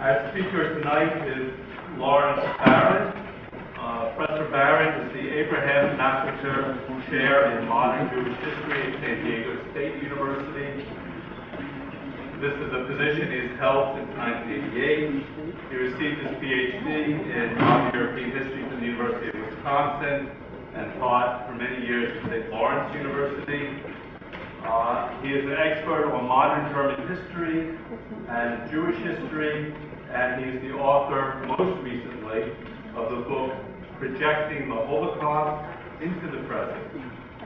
Our speaker tonight is Lawrence Barron. Professor Barron is the Abraham Nasatir Chair in Modern Jewish History at San Diego State University. This is a position he's held since 1988. He received his PhD in modern European history from the University of Wisconsin and taught for many years at St. Lawrence University. He is an expert on modern German history and Jewish history, and he is the author, most recently, of the book Projecting the Holocaust into the Present,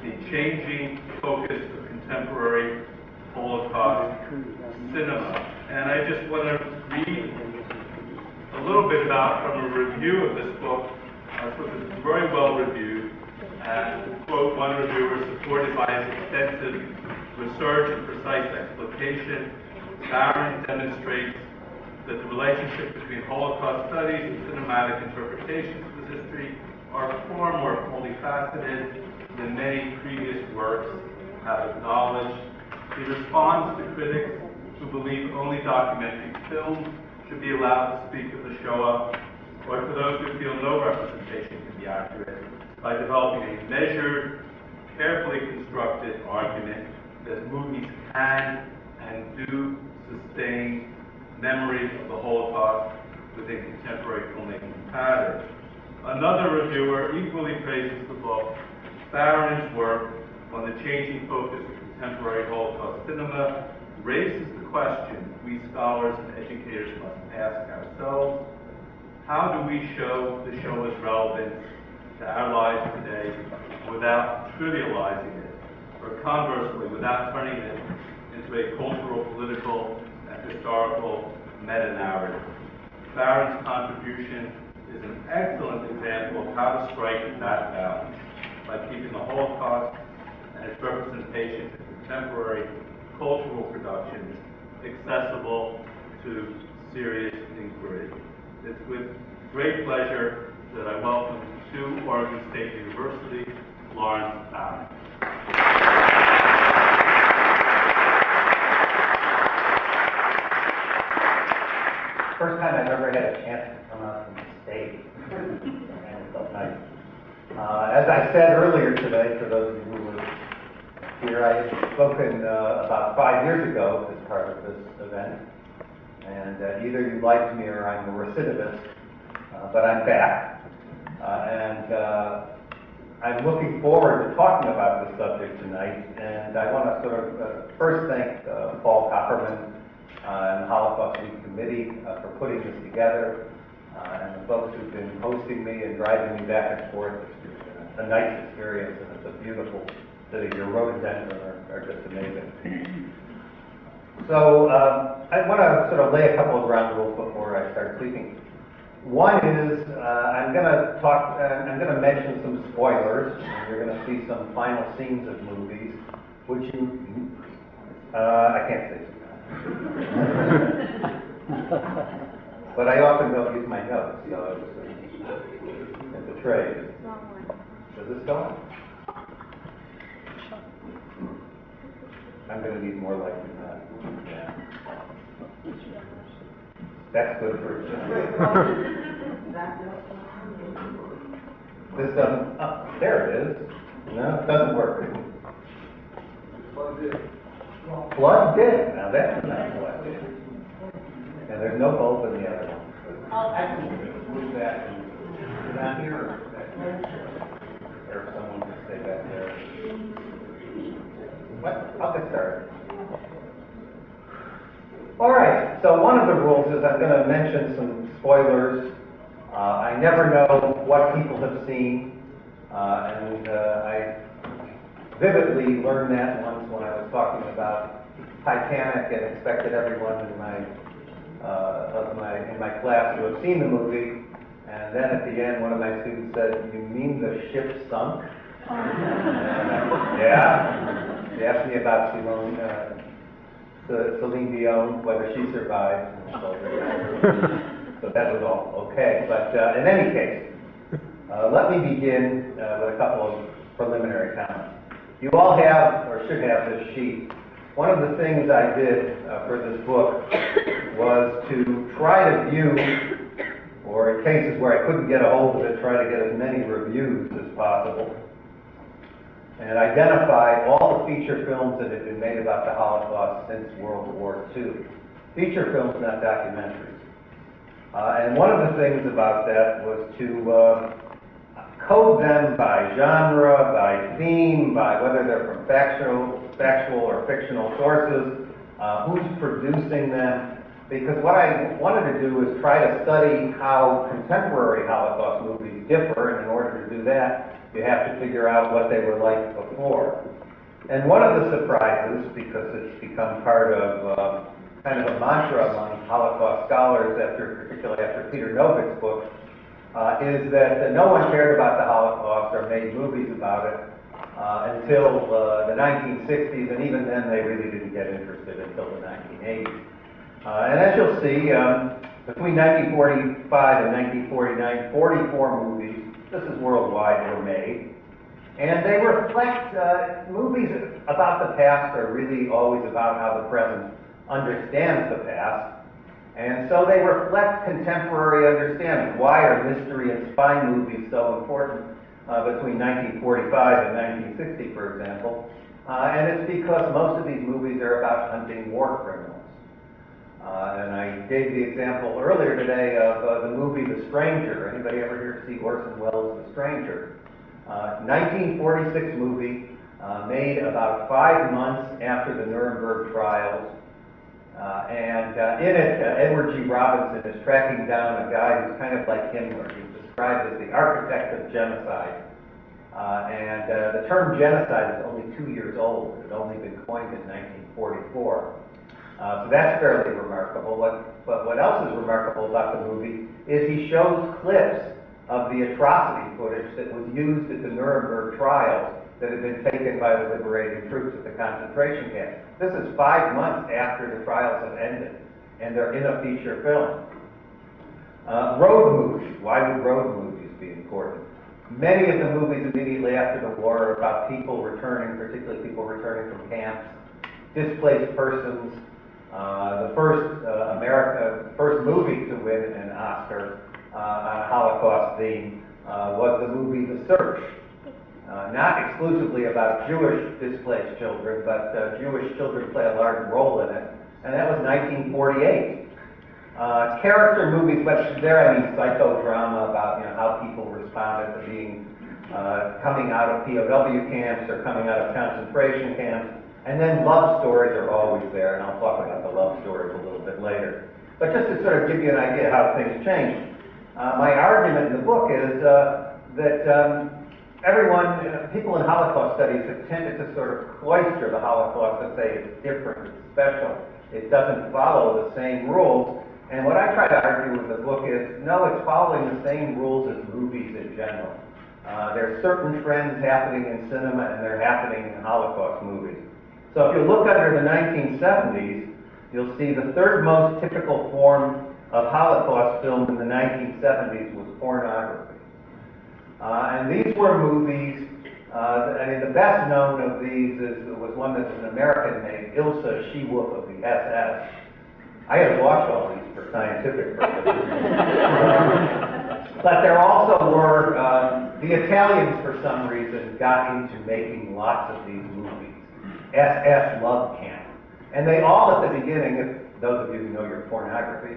the Changing Focus of Contemporary Holocaust Cinema. And I just want to read a little bit about from a review of this book. This book is very well reviewed, and to quote one reviewer, supported by his extensive research and precise explication, Barron demonstrates that the relationship between Holocaust studies and cinematic interpretations of this history are far more multifaceted than many previous works have acknowledged. He responds to critics who believe only documentary films should be allowed to speak of the Shoah, or to those who feel no representation can be accurate, by developing a measured, carefully constructed argument that movies can and do sustain memory of the Holocaust within contemporary filmmaking patterns. Another reviewer equally praises the book. Barron's work on the changing focus of contemporary Holocaust cinema raises the question we scholars and educators must ask ourselves: how do we show the Shoah's relevance to our lives today without trivializing it, or conversely, without turning it into a cultural, political, and historical meta-narrative? Barron's contribution is an excellent example of how to strike that balance by keeping the Holocaust and its representation in contemporary cultural productions accessible to serious inquiry. It's with great pleasure that I welcome to Oregon State University, Lawrence Barron. First time I've ever had a chance to come out from the state, and it felt nice. As I said earlier today, for those of you who were here, I had spoken about 5 years ago as part of this event, and either you liked me or I'm a recidivist, but I'm back, and I'm looking forward to talking about this subject tonight. And I want to sort of first thank Paul Copperman and the Holocaust Week Committee for putting this together, and the folks who've been hosting me and driving me back and forth. It's been a nice experience, and it's a beautiful city. Your rhododendron are just amazing. So I want to sort of lay a couple of ground rules before I start speaking. One is I'm going to mention some spoilers, and you're going to see some final scenes of movies, which I can't say. But I often don't use my notes, so it's a trade. Does this go on? I'm going to need more light than that. Yeah. That's good for This doesn't. Oh, there it is. No, it doesn't work. Plugged in. Plugged in. Now that's a nice plugged in. And there's no bulb in the other one. I can move that and sit down here or back there. Or if someone can stay back there. What? I'll get started. All right, so one of the rules is I'm going to mention some spoilers. I never know what people have seen, and I vividly learned that once when I was talking about Titanic and expected everyone in my class to have seen the movie, and then at the end one of my students said, "You mean the ship sunk?" Yeah. They asked me about Celine Dion, whether she survived. So that was all okay. But in any case, let me begin with a couple of preliminary comments. You all have, or should have, this sheet. One of the things I did for this book was to try to view, or in cases where I couldn't get a hold of it, try to get as many reviews as possible, and identify all the feature films that had been made about the Holocaust since World War II. Feature films, not documentaries. And one of the things about that was to code them by genre, by theme, by whether they're from factual or fictional sources, who's producing them. Because what I wanted to do is try to study how contemporary Holocaust movies differ, and in order to do that, you have to figure out what they were like before. And one of the surprises, because it's become part of kind of a mantra among Holocaust scholars, particularly after Peter Novick's book, is that no one cared about the Holocaust or made movies about it until the 1960s, and even then they really didn't get interested until the 1980s. And as you'll see, between 1945 and 1949, 44 movies, this is worldwide, were made. And they reflect, movies about the past are really always about how the present understands the past. And so they reflect contemporary understanding. Why are mystery and spy movies so important between 1945 and 1960, for example? And it's because most of these movies are about hunting war criminals. And I gave the example earlier today of the movie The Stranger. Anybody ever here see Orson Welles' The Stranger? 1946 movie, made about 5 months after the Nuremberg trials. And in it, Edward G. Robinson is tracking down a guy who's kind of like Himmler. He's described as the architect of genocide. And the term genocide is only 2 years old. It had only been coined in 1944. So that's fairly remarkable. But what else is remarkable about the movie is he shows clips of the atrocity footage that was used at the Nuremberg trials that had been taken by the liberating troops at the concentration camp. This is 5 months after the trials have ended, and they're in a feature film. Road movies. Why would road movies be important? Many of the movies immediately after the war are about people returning, particularly people returning from camps, displaced persons. The first movie to win an Oscar on a Holocaust theme was the movie The Search. Not exclusively about Jewish displaced children, but Jewish children play a large role in it, and that was 1948. Character movies, but there I mean psychodrama about how people responded to being coming out of POW camps or coming out of concentration camps. And then love stories are always there, and I'll talk about the love stories a little bit later. But just to sort of give you an idea how things change, my argument in the book is that people in Holocaust studies have tended to sort of cloister the Holocaust and say it's different, it's special, it doesn't follow the same rules. And what I try to argue with the book is, no, it's following the same rules as movies in general. There are certain trends happening in cinema, and they're happening in Holocaust movies. So if you look under the 1970s, you'll see the third most typical form of Holocaust film in the 1970s was pornography. And these were movies, the best known of these was one that was an American made, Ilsa, She-Wolf of the SS. I had to watch all these for scientific purposes. But there also were, the Italians for some reason got into making lots of these movies. SS Love Camp. And they all at the beginning, if those of you who know your pornography,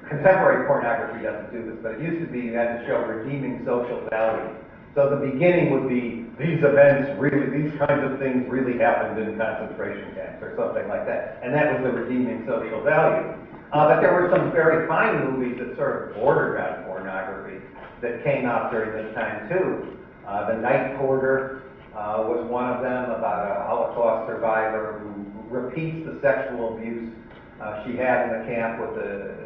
contemporary pornography doesn't do this, but it used to be you had to show redeeming social value. So the beginning would be, these kinds of things really happened in concentration camps or something like that. And that was the redeeming social value. But there were some very fine movies that sort of bordered on pornography that came out during this time too. The Night Porter was one of them, about a Holocaust survivor who repeats the sexual abuse she had in the camp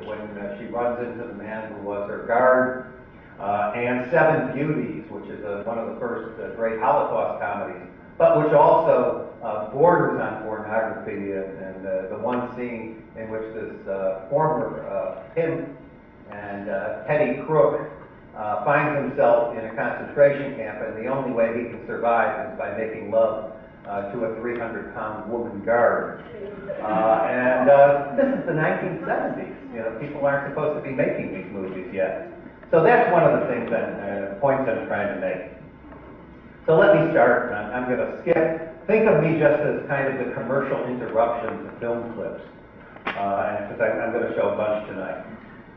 when she runs into the man who was her guard. And Seven Beauties, which is one of the first great Holocaust comedies, but which also borders on pornography, and the one scene in which this former pimp and petty crook finds himself in a concentration camp, and the only way he can survive is by making love to a 300-pound woman guard. This is the 1970s. You know, people aren't supposed to be making these movies yet. So that's one of the things points I'm trying to make. So let me start. I'm going to skip. Think of me just as kind of the commercial interruption to film clips, because I'm going to show a bunch tonight.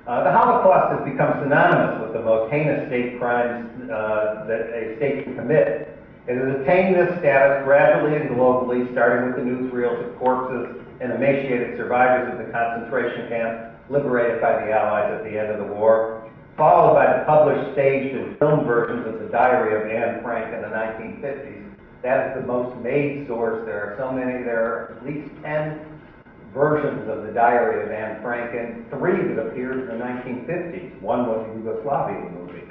The Holocaust has become synonymous with the most heinous state crimes that a state can commit. It has attained this status gradually and globally, starting with the newsreels of corpses and emaciated survivors of the concentration camp liberated by the Allies at the end of the war, followed by the published, staged, and film versions of the Diary of Anne Frank in the 1950s. That is the most made source. There are so many. There are at least 10 versions of the Diary of Anne Frank, and 3 that appeared in the 1950s. One was a Yugoslavian movie.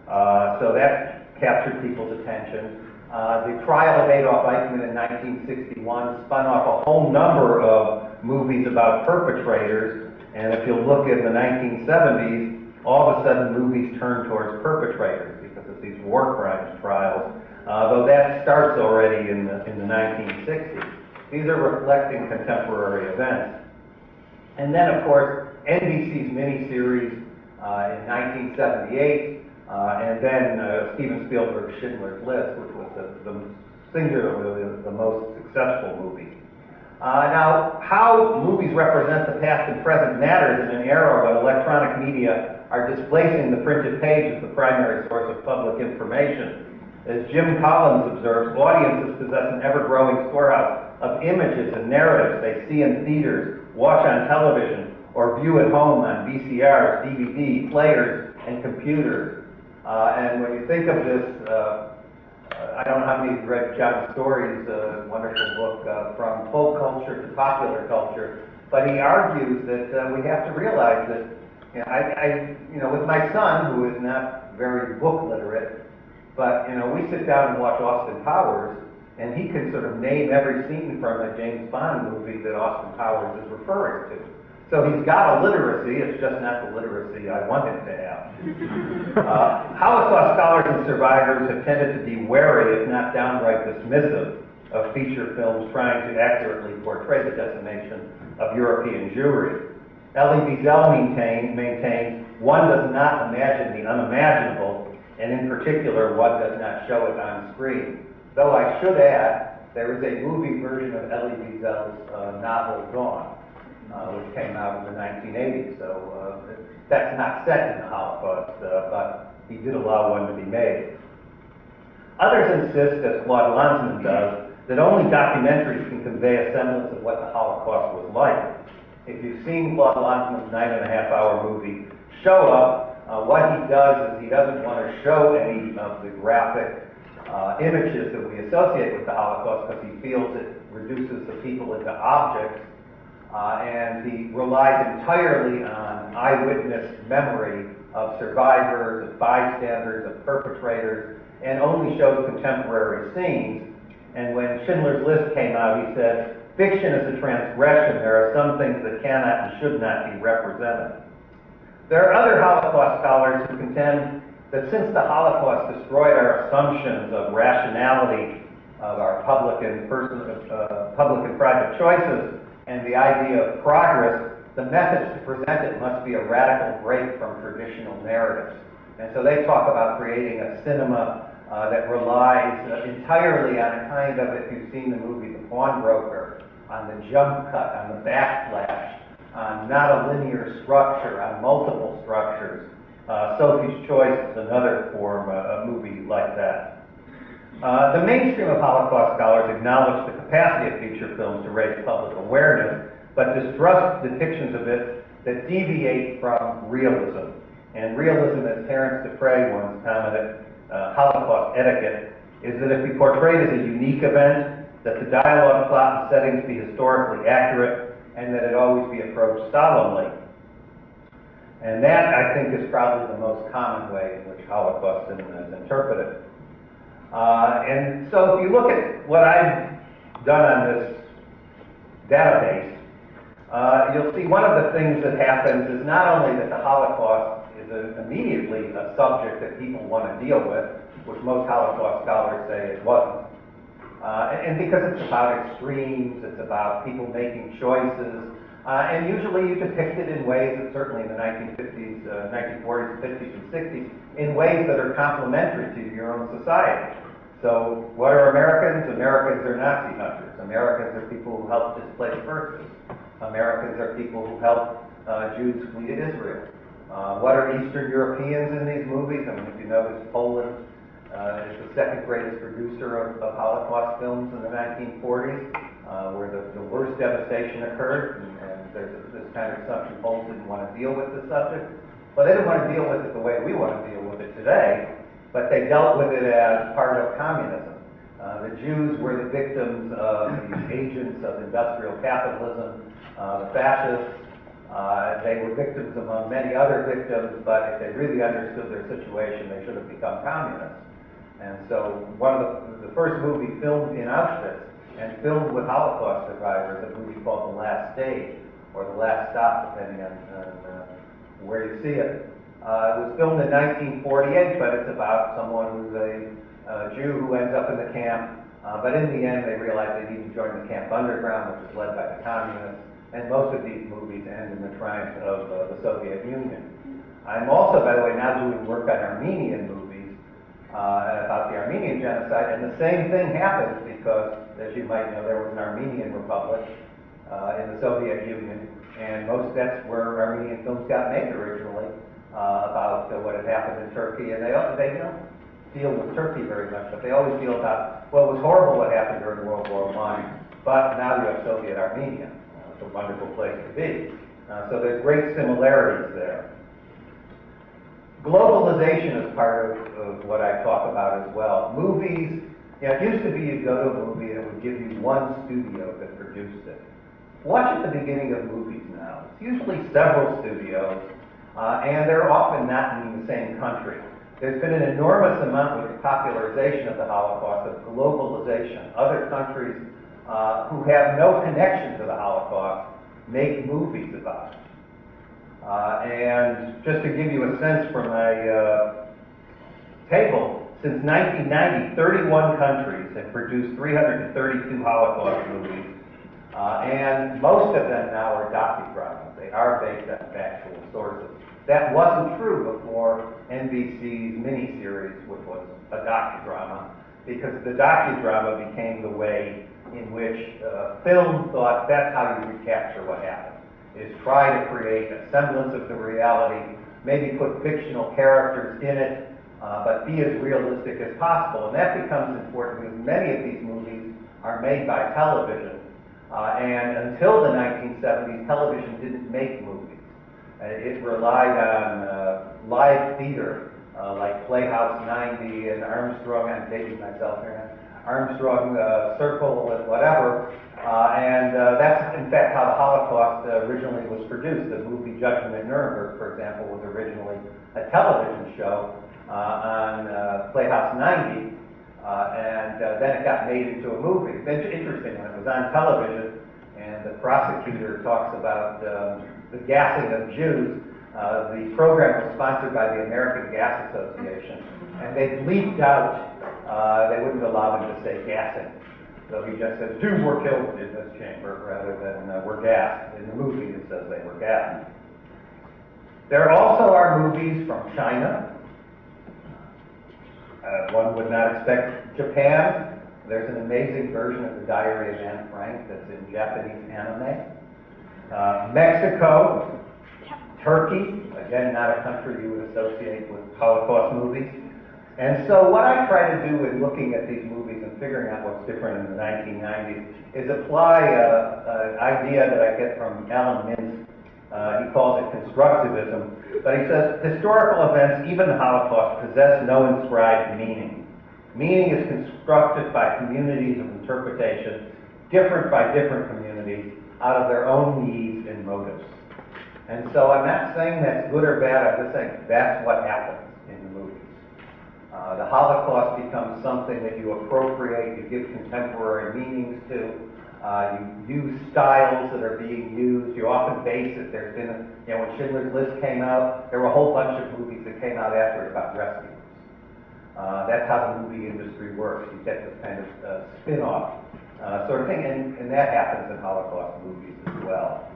So that captured people's attention. The trial of Adolf Eichmann in 1961 spun off a whole number of movies about perpetrators, and if you look in the 1970s, all of a sudden movies turn towards perpetrators because of these war crimes trials, though that starts already in the 1960s. These are reflecting contemporary events. And then, of course, NBC's miniseries in 1978, and then Steven Spielberg's Schindler's List, which was singularly the most successful movie. Now, how movies represent the past and present matters in an era when electronic media are displacing the printed page as the primary source of public information. As Jim Collins observes, audiences possess an ever-growing storehouse of images and narratives they see in theaters, watch on television, or view at home on VCRs, DVD, players, and computers. And when you think of this, I don't know how many of you read John Story's wonderful book, From Folk Culture to Popular Culture, but he argues that we have to realize that, with my son, who is not very book literate, but, we sit down and watch Austin Powers, and he can sort of name every scene from a James Bond movie that Austin Powers is referring to. So he's got a literacy, it's just not the literacy I want him to have. Holocaust scholars and survivors have tended to be wary, if not downright dismissive, of feature films trying to accurately portray the decimation of European Jewry. Elie Wiesel maintains, one does not imagine the unimaginable, and in particular, one does not show it on screen. Though I should add, there is a movie version of Elie Wiesel's novel Dawn, which came out in the 1980s, so that's not set in the Holocaust, but he did allow one to be made. Others insist, as Claude Lanzmann does, that only documentaries can convey a semblance of what the Holocaust was like. If you've seen Claude Lanzmann's 9.5-hour movie, Show Up, what he does is he doesn't want to show any of the graphic images that we associate with the Holocaust because he feels it reduces the people into objects, and he relies entirely on eyewitness memory of survivors, of bystanders, of perpetrators, and only shows contemporary scenes. And when Schindler's List came out, he said, fiction is a transgression. There are some things that cannot and should not be represented. There are other Holocaust scholars who contend that since the Holocaust destroyed our assumptions of rationality of our public and private choices and the idea of progress, the methods to present it must be a radical break from traditional narratives. And so they talk about creating a cinema that relies entirely on a kind of, if you've seen the movie The Pawnbroker, on the jump cut, on the backflash, on not a linear structure, on multiple structures. Sophie's Choice is another form, a movie like that. The mainstream of Holocaust scholars acknowledge the capacity of feature films to raise public awareness, but distrust depictions of it that deviate from realism. And realism, as Terence Dupre once commented, Holocaust etiquette, is that it be portrayed as a unique event, that the dialogue, plot, and settings be historically accurate, and that it always be approached solemnly. And that, I think, is probably the most common way in which Holocaust cinema is interpreted. And so if you look at what I've done on this database, you'll see one of the things that happens is not only that the Holocaust is immediately a subject that people want to deal with, which most Holocaust scholars say it wasn't. And because it's about extremes, it's about people making choices, and usually you depict it in ways that certainly in the 1950s, 1940s, 50s, and 60s, in ways that are complementary to your own society. So what are Americans? Americans are Nazi hunters. Americans are people who help displaced persons. Americans are people who help Jews flee to Israel. What are Eastern Europeans in these movies? I mean, if you notice, Poland is the second greatest producer of Holocaust films in the 1940s, where the worst devastation occurred, and there's this kind of assumption Poles didn't want to deal with the subject. Well, they didn't want to deal with it the way we want to deal with it today, but they dealt with it as part of communism. The Jews were the victims of the agents of industrial capitalism, the fascists. They were victims among many other victims, but if they really understood their situation, they should have become communists. And so one of the first movie filmed in Auschwitz and filmed with Holocaust survivors, a movie called The Last Stage, or The Last Stop, depending on where you see it. It was filmed in 1948, but it's about someone who's a Jew who ends up in the camp, but in the end they realize they need to join the camp underground, which is led by the communists, and most of these movies end in the triumph of the Soviet Union. I'm also, by the way, now doing work on Armenian movies about the Armenian genocide, and the same thing happens because, as you might know, there was an Armenian Republic in the Soviet Union, and that's where Armenian films got made originally, about what had happened in Turkey, and they don't deal with Turkey very much, but they always deal about, well, it was horrible what happened during World War I, but now you have Soviet Armenia. It's a wonderful place to be. So there's great similarities there. Globalization is part of what I talk about as well. Movies, it used to be you'd go to a movie and it would give you one studio that produced it. Watch at the beginning of movies now. It's usually several studios, and they're often not in the same country. There's been an enormous amount with the popularization of the Holocaust, of globalization. Other countries who have no connection to the Holocaust make movies about it. And just to give you a sense from my table, since 1990, 31 countries have produced 332 Holocaust movies, and most of them now are docudramas. They are based on factual sources. That wasn't true before NBC's miniseries, which was a docudrama, because the docudrama became the way in which film thought that's how you recapture what happened, is try to create a semblance of the reality, maybe put fictional characters in it, but be as realistic as possible. And that becomes important because many of these movies are made by television. And until the 1970s, television didn't make movies. It relied on live theater, like Playhouse 90 and Armstrong, I'm dating myself here, Armstrong Circle and whatever. And that's, in fact, how the Holocaust originally was produced. The movie Judgment at Nuremberg, for example, was originally a television show on Playhouse 90. And then it got made into a movie. It's interesting, when it was on television and the prosecutor talks about the gassing of Jews, the program was sponsored by the American Gas Association, and they bleeped out, they wouldn't allow them to say gassing. So he just says, Jews were killed in this chamber, rather than were gassed. In the movie it says they were gassed. There also are movies from China. One would not expect Japan. There's an amazing version of the Diary of Anne Frank that's in Japanese anime. Mexico, Turkey, again, not a country you would associate with Holocaust movies. And so what I try to do in looking at these movies and figuring out what's different in the 1990s is apply an idea that I get from Alan Mintz. He calls it constructivism, but he says historical events, even the Holocaust, possess no inscribed meaning. Meaning is constructed by communities of interpretation, different by different communities, out of their own needs and motives. And so I'm not saying that's good or bad, I'm just saying that's what happens in the movies. The Holocaust becomes something that you appropriate, you give contemporary meanings to, you use styles that are being used, you often base it. There's been, when Schindler's List came out, there were a whole bunch of movies that came out after it about rescuers. That's how the movie industry works. You get this kind of spin-off sort of thing, and that happens in Holocaust movies as well.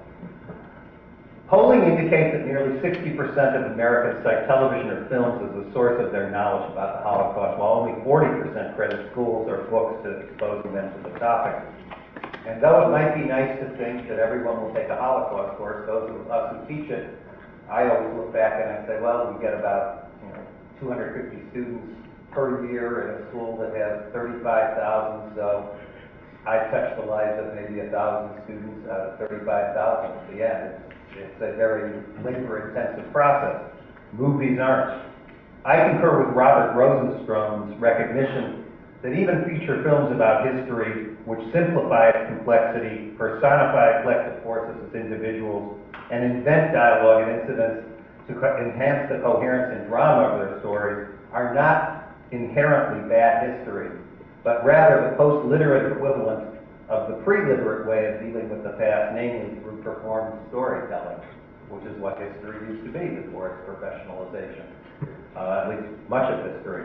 Polling indicates that nearly 60% of Americans cite television or films as a source of their knowledge about the Holocaust, while only 40% credit schools or books to exposing them to the topic. And though it might be nice to think that everyone will take a Holocaust course, those of us who teach it, I always look back and I say, well, we get about 250 students per year in a school that has 35,000, so I've touched the lives of maybe 1,000 students out of 35,000 at the end. It's a very labor-intensive process. Movies aren't. I concur with Robert Rosenstrom's recognition that even feature films about history, which simplify its complexity, personify collective forces as individuals, and invent dialogue and incidents to enhance the coherence and drama of their stories, are not inherently bad history, but rather the post-literate equivalent of the pre-literate way of dealing with the past, namely through performed storytelling, which is what history used to be before its professionalization, at least much of history,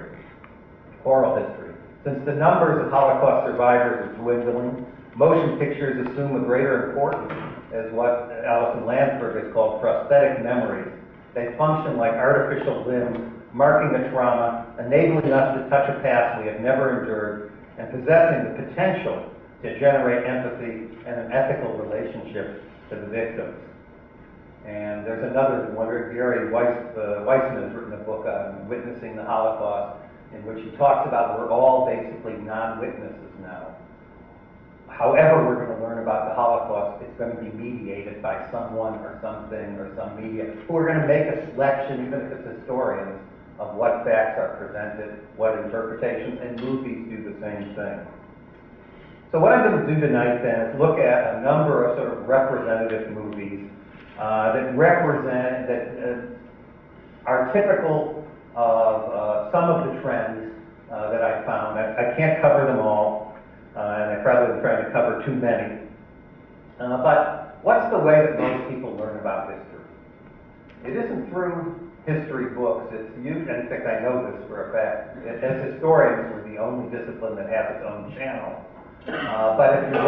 oral history. Since the numbers of Holocaust survivors are dwindling, motion pictures assume a greater importance as what Alison Landsberg has called prosthetic memories. They function like artificial limbs, marking a trauma, enabling us to touch a past we have never endured, and possessing the potential to generate empathy and an ethical relationship to the victims. And there's another one, Gary Weissman has written a book on witnessing the Holocaust, in which he talks about we're all basically non-witnesses now. However we're going to learn about the Holocaust, it's going to be mediated by someone or something or some media who are going to make a selection, even if it's historians, of what facts are presented, what interpretations, and movies do the same thing. So what I'm going to do tonight then is look at a number of sort of representative movies that are typical of some of the trends that I found. I can't cover them all, and I probably am trying to cover too many. But what's the way that most people learn about history? It isn't through history books. It's usually, in fact, I know this for a fact. As historians, we're the only discipline that has its own channel. But if you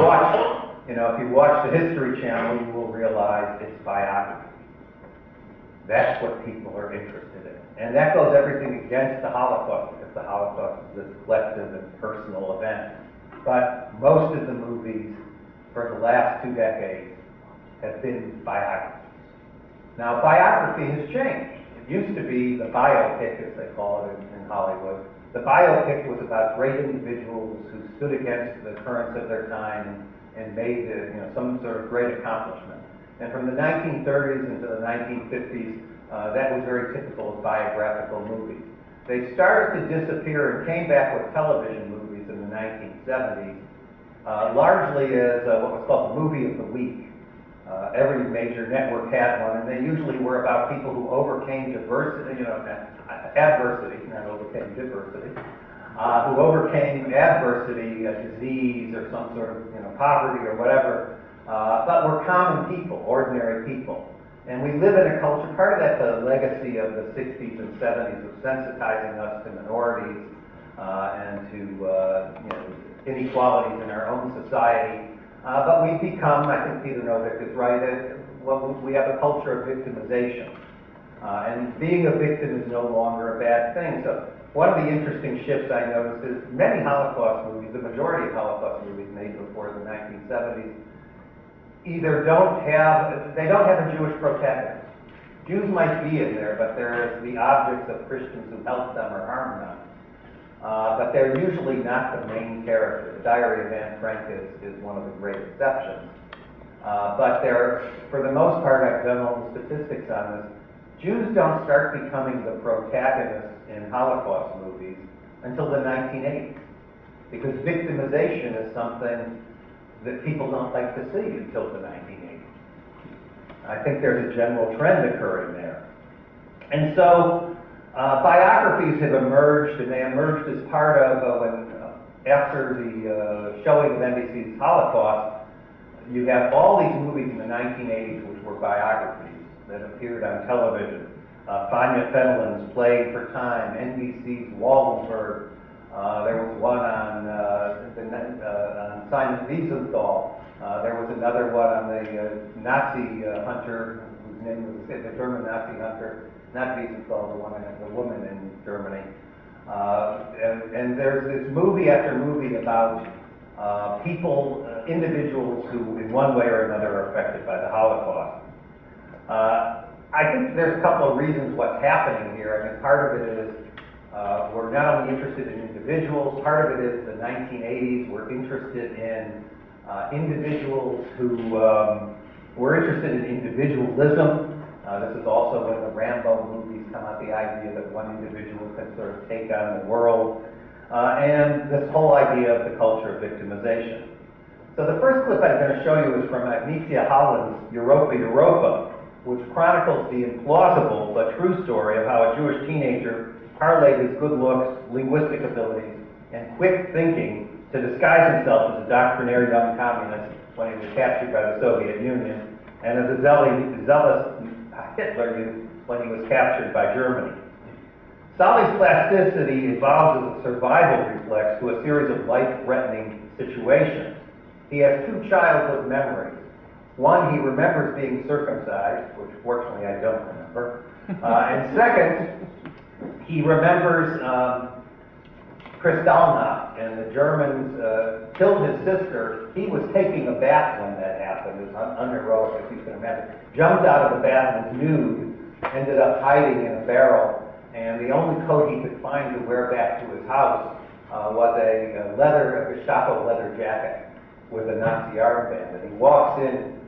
watch the History Channel, you will realize it's biography. That's what people are interested in. And that goes everything against the Holocaust, because the Holocaust is this collective and personal event. But most of the movies for the last 2 decades have been biographies. Now, biography has changed. It used to be the biopic, as they call it in Hollywood. The biopic was about great individuals who stood against the currents of their time and made some sort of great accomplishment. And from the 1930s into the 1950s, that was very typical of biographical movies. They started to disappear and came back with television movies in the 1970s, largely as what was called the movie of the week. Every major network had one, and they usually were about people who overcame adversity, not overcame diversity, who overcame adversity, disease, or some sort of poverty or whatever, but were common people, ordinary people. And we live in a culture, part of that's a legacy of the 60s and 70s of sensitizing us to minorities and to inequalities in our own society. But we've become, I think Peter Novick is right, we have a culture of victimization. And being a victim is no longer a bad thing. So one of the interesting shifts I noticed is many Holocaust movies, the majority of Holocaust movies made before the 1970s, either don't have a Jewish protagonist. Jews might be in there, but they're the objects of Christians who helped them or harmed them. But they're usually not the main character. The Diary of Anne Frank is one of the great exceptions. But for the most part, I've done all the statistics on this, Jews don't start becoming the protagonists in Holocaust movies until the 1980s, because victimization is something that people don't like to see until the 1980s. I think there's a general trend occurring there. And so biographies have emerged, and they emerged as part of after the showing of NBC's Holocaust, you have all these movies in the 1980s which were biographies that appeared on television. Vanya Fenelon's Playing for Time, NBC's Waldenberg. There was one on Simon Wiesenthal. There was another one on the Nazi hunter, whose name was the German Nazi hunter, not Wiesenthal, the woman in Germany. And there's this movie after movie about people, individuals who in one way or another are affected by the Holocaust. I think there's a couple of reasons what's happening here. I mean, part of it is we're not only interested in individuals, part of it is the 1980s, we're interested in individuals who were interested in individualism. This is also when the Rambo movies come out, the idea that one individual can sort of take on the world, and this whole idea of the culture of victimization. So the first clip I'm going to show you is from Agnieszka Holland's Europa, Europa, which chronicles the implausible but true story of how a Jewish teenager parlayed his good looks, linguistic abilities, and quick thinking to disguise himself as a doctrinaire young communist when he was captured by the Soviet Union, and as a zealous Hitler youth when he was captured by Germany. Solly's plasticity evolves as a survival reflex to a series of life-threatening situations. He has two childhood memories. One, he remembers being circumcised, which fortunately I don't remember. And second, he remembers Kristallnacht, and the Germans killed his sister. He was taking a bath when that happened. It was unheroic, if you can imagine. Jumped out of the bath and was nude, ended up hiding in a barrel, and the only coat he could find to wear back to his house was a Gestapo leather jacket with a Nazi armband. And he walks in,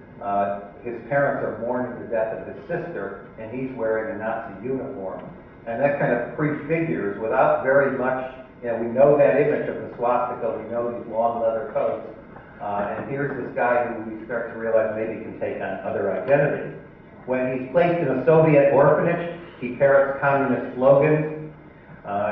his parents are mourning the death of his sister, and he's wearing a Nazi uniform. And that kind of prefigures, without very much, we know that image of the swastika, we know these long leather coats, and here's this guy who we start to realize maybe can take on other identities. When he's placed in a Soviet orphanage, he parrots communist slogans.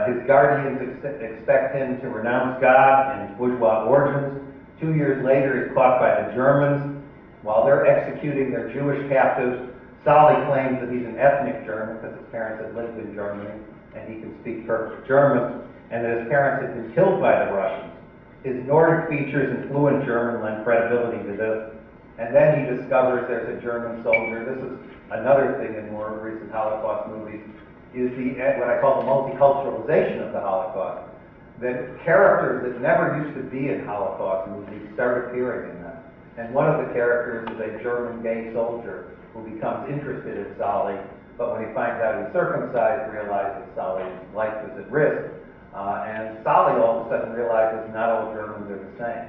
His guardians expect him to renounce God and bourgeois origins. 2 years later, he's caught by the Germans. While they're executing their Jewish captives, Solly claims that he's an ethnic German because his parents had lived in Germany and he can speak perfect German, and that his parents had been killed by the Russians. His Nordic features and fluent German lend credibility to this. And then he discovers there's a German soldier. This is another thing in more recent Holocaust movies, is what I call the multiculturalization of the Holocaust. That characters that never used to be in Holocaust movies start appearing in them. And one of the characters is a German gay soldier who becomes interested in Solly, but when he finds out he's circumcised, realizes Solly's life is at risk. And Solly all of a sudden realizes not all Germans are the same.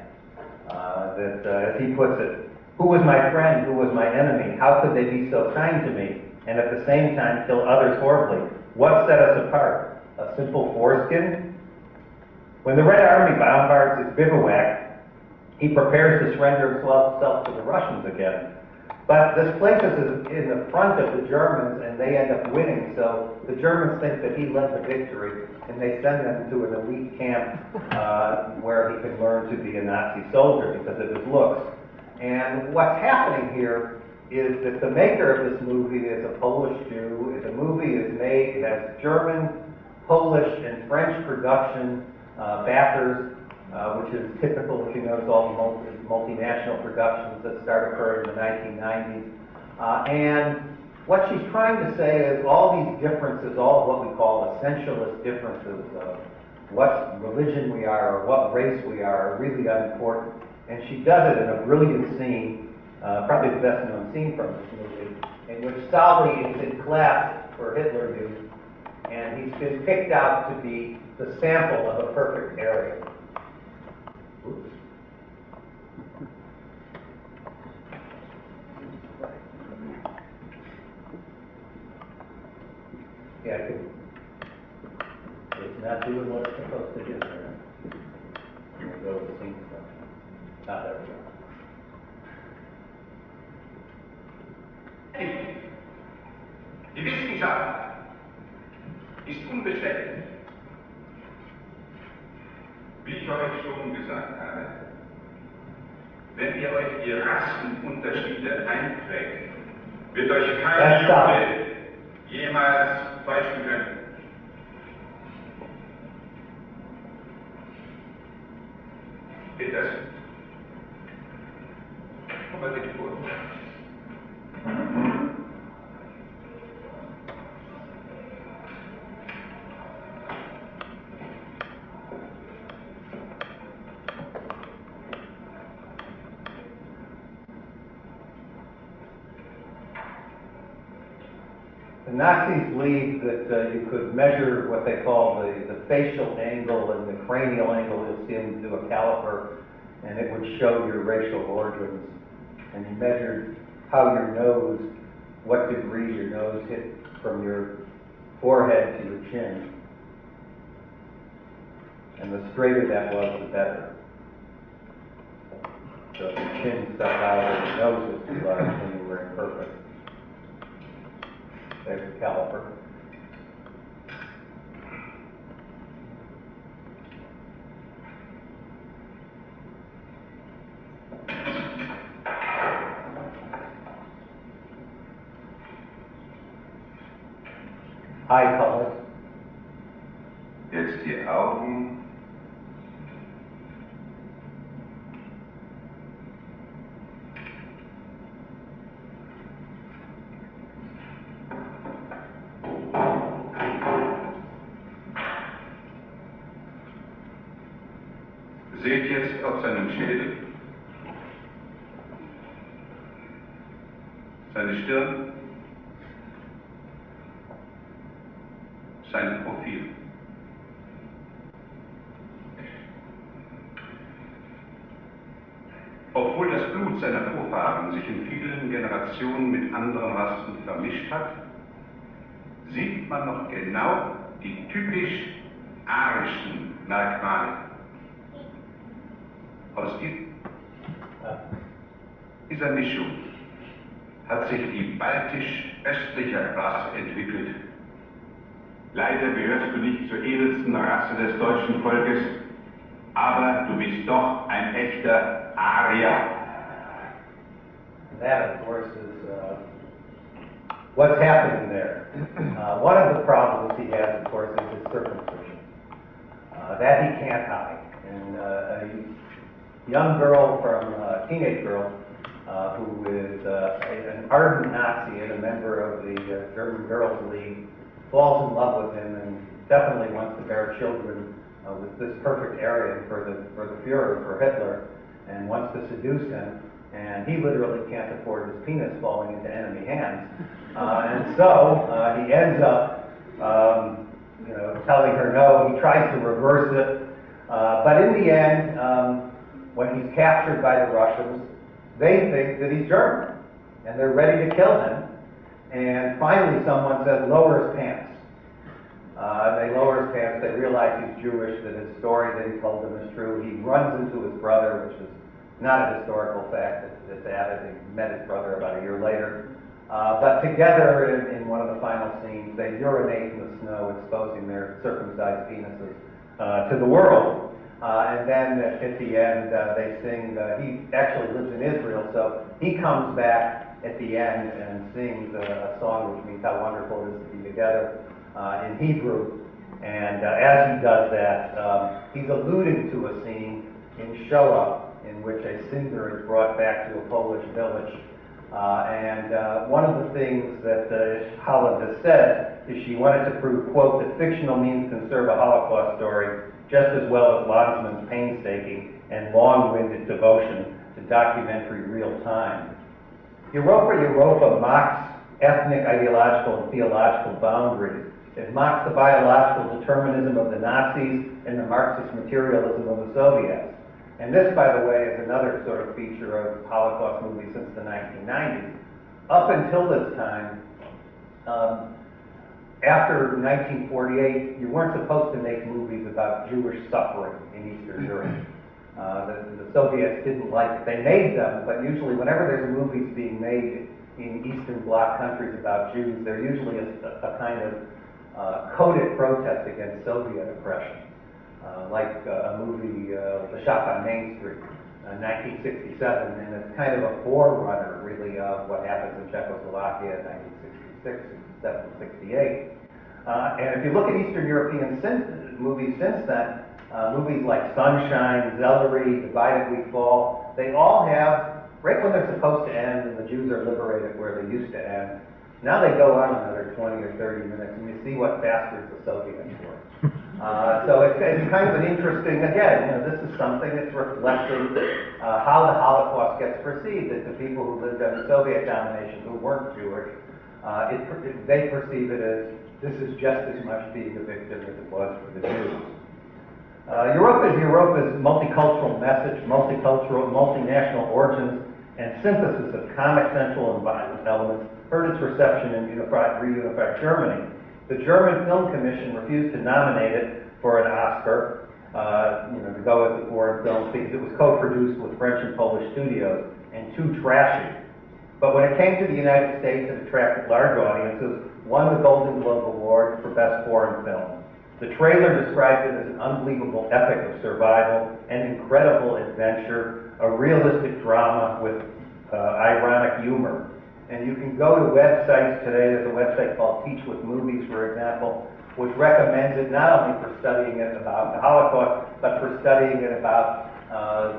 As he puts it, who was my friend, who was my enemy? How could they be so kind to me and at the same time kill others horribly? What set us apart? A simple foreskin? When the Red Army bombards his bivouac, he prepares to surrender himself to the Russians again. But this places us in the front of the Germans, and they end up winning. So the Germans think that he led the victory, and they send him to an elite camp where he can learn to be a Nazi soldier because of his looks. And what's happening here is that the maker of this movie is a Polish Jew. The movie is made, it has German, Polish, and French production backers, which is typical, if you notice, all the multinational productions that start occurring in the 1990s. And what she's trying to say is all these differences, all of what we call essentialist differences of what religion we are or what race we are really unimportant. And she does it in a brilliant scene, probably the best known scene from this movie, in which Solly is in class for Hitler Youth, and he's been picked out to be the sample of a perfect area. Oops. Yeah, it's not doing what it's supposed to do. I'm going to go with the scene stuff. Ah, there we go. Die Wissenschaft ist unbeschreiblich. Wie ich euch schon gesagt habe, wenn ihr euch die Rassenunterschiede einprägt, wird euch keine Schule jemals täuschen können. Peters, komm mal bitte vor. The Nazis believed that you could measure what they call the facial angle and the cranial angle. You'll see them do a caliper, and it would show your racial origins. And you measured how your nose, what degree your nose hit from your forehead to your chin. And the straighter that was, the better. So if your chin stuck out or your nose was too large, then you were imperfect. There's the caliper. Eye color. Jetzt die Augen. Seht jetzt auf seinen Schädel, seine Stirn, sein Profil. Obwohl das Blut seiner Vorfahren sich in vielen Generationen mit anderen Rassen vermischt hat, sieht man noch genau die typisch arischen Merkmale. Aus dieser Mischung hat sich die baltisch-östliche Rasse entwickelt. Leider gehörst du nicht zur edelsten Rasse des deutschen Volkes, aber du bist doch ein echter Arier. That, of course, is what's happening there. One of the problems he has, of course, is his circumcision. That he can't hide. And a young girl a teenage girl, who is an ardent Nazi and a member of the German Girls League, falls in love with him and definitely wants to bear children with this perfect Aryan for the Führer, for Hitler, and wants to seduce him. And he literally can't afford his penis falling into enemy hands. And so he ends up, telling her no. He tries to reverse it. But in the end, when he's captured by the Russians, they think that he's German, and they're ready to kill him. And finally someone says, lower his pants. They lower his pants, they realize he's Jewish, that his story that he told them is true. He runs into his brother, which is not a historical fact, it's added. He met his brother about a year later. But together in one of the final scenes, they urinate in the snow, exposing their circumcised penises to the world. And then at the end, they sing, he actually lives in Israel, so he comes back at the end and sings a song which means how wonderful it is to be together in Hebrew. And as he does that, he's alluding to a scene in Shoah in which a singer is brought back to a Polish village. And one of the things that Holland has said is she wanted to prove, quote, that fictional means can serve a Holocaust story just as well as Lanzmann's painstaking and long-winded devotion to documentary real time. Europa mocks ethnic, ideological, and theological boundaries. It mocks the biological determinism of the Nazis and the Marxist materialism of the Soviets. And this, by the way, is another sort of feature of Holocaust movies since the 1990s. Up until this time, after 1948, you weren't supposed to make movies about Jewish suffering in Eastern Europe. The Soviets didn't like it. They made them, but usually whenever there's movies being made in Eastern Bloc countries about Jews, they're usually a kind of coded protest against Soviet oppression. Like a movie, The Shop on Main Street, 1967, and it's kind of a forerunner, really, of what happens in Czechoslovakia in 1967. 66, 67, 68. And if you look at Eastern European movies since then, movies like Sunshine, Zellery, Divided We Fall, they all have, right when they're supposed to end and the Jews are liberated where they used to end, now they go on another 20 or 30 minutes and you see what bastards the Soviets were. So it's kind of an interesting, again, this is something that's reflecting how the Holocaust gets perceived, that the people who lived under Soviet domination who weren't Jewish, they perceive it as this is just as much being a victim as it was for the Jews. Europa's multicultural message, multicultural, multinational origins, and synthesis of comic, sensual, and violent elements heard its reception in reunified Germany. The German Film Commission refused to nominate it for an Oscar, to go as a foreign film, because it was co-produced with French and Polish studios and too trashy. But when it came to the United States, it attracted large audiences, won the Golden Globe Award for Best Foreign Film. The trailer described it as an unbelievable epic of survival, an incredible adventure, a realistic drama with ironic humor. And you can go to websites today. There's a website called Teach with Movies, for example, which recommends it not only for studying it about the Holocaust, but for studying it about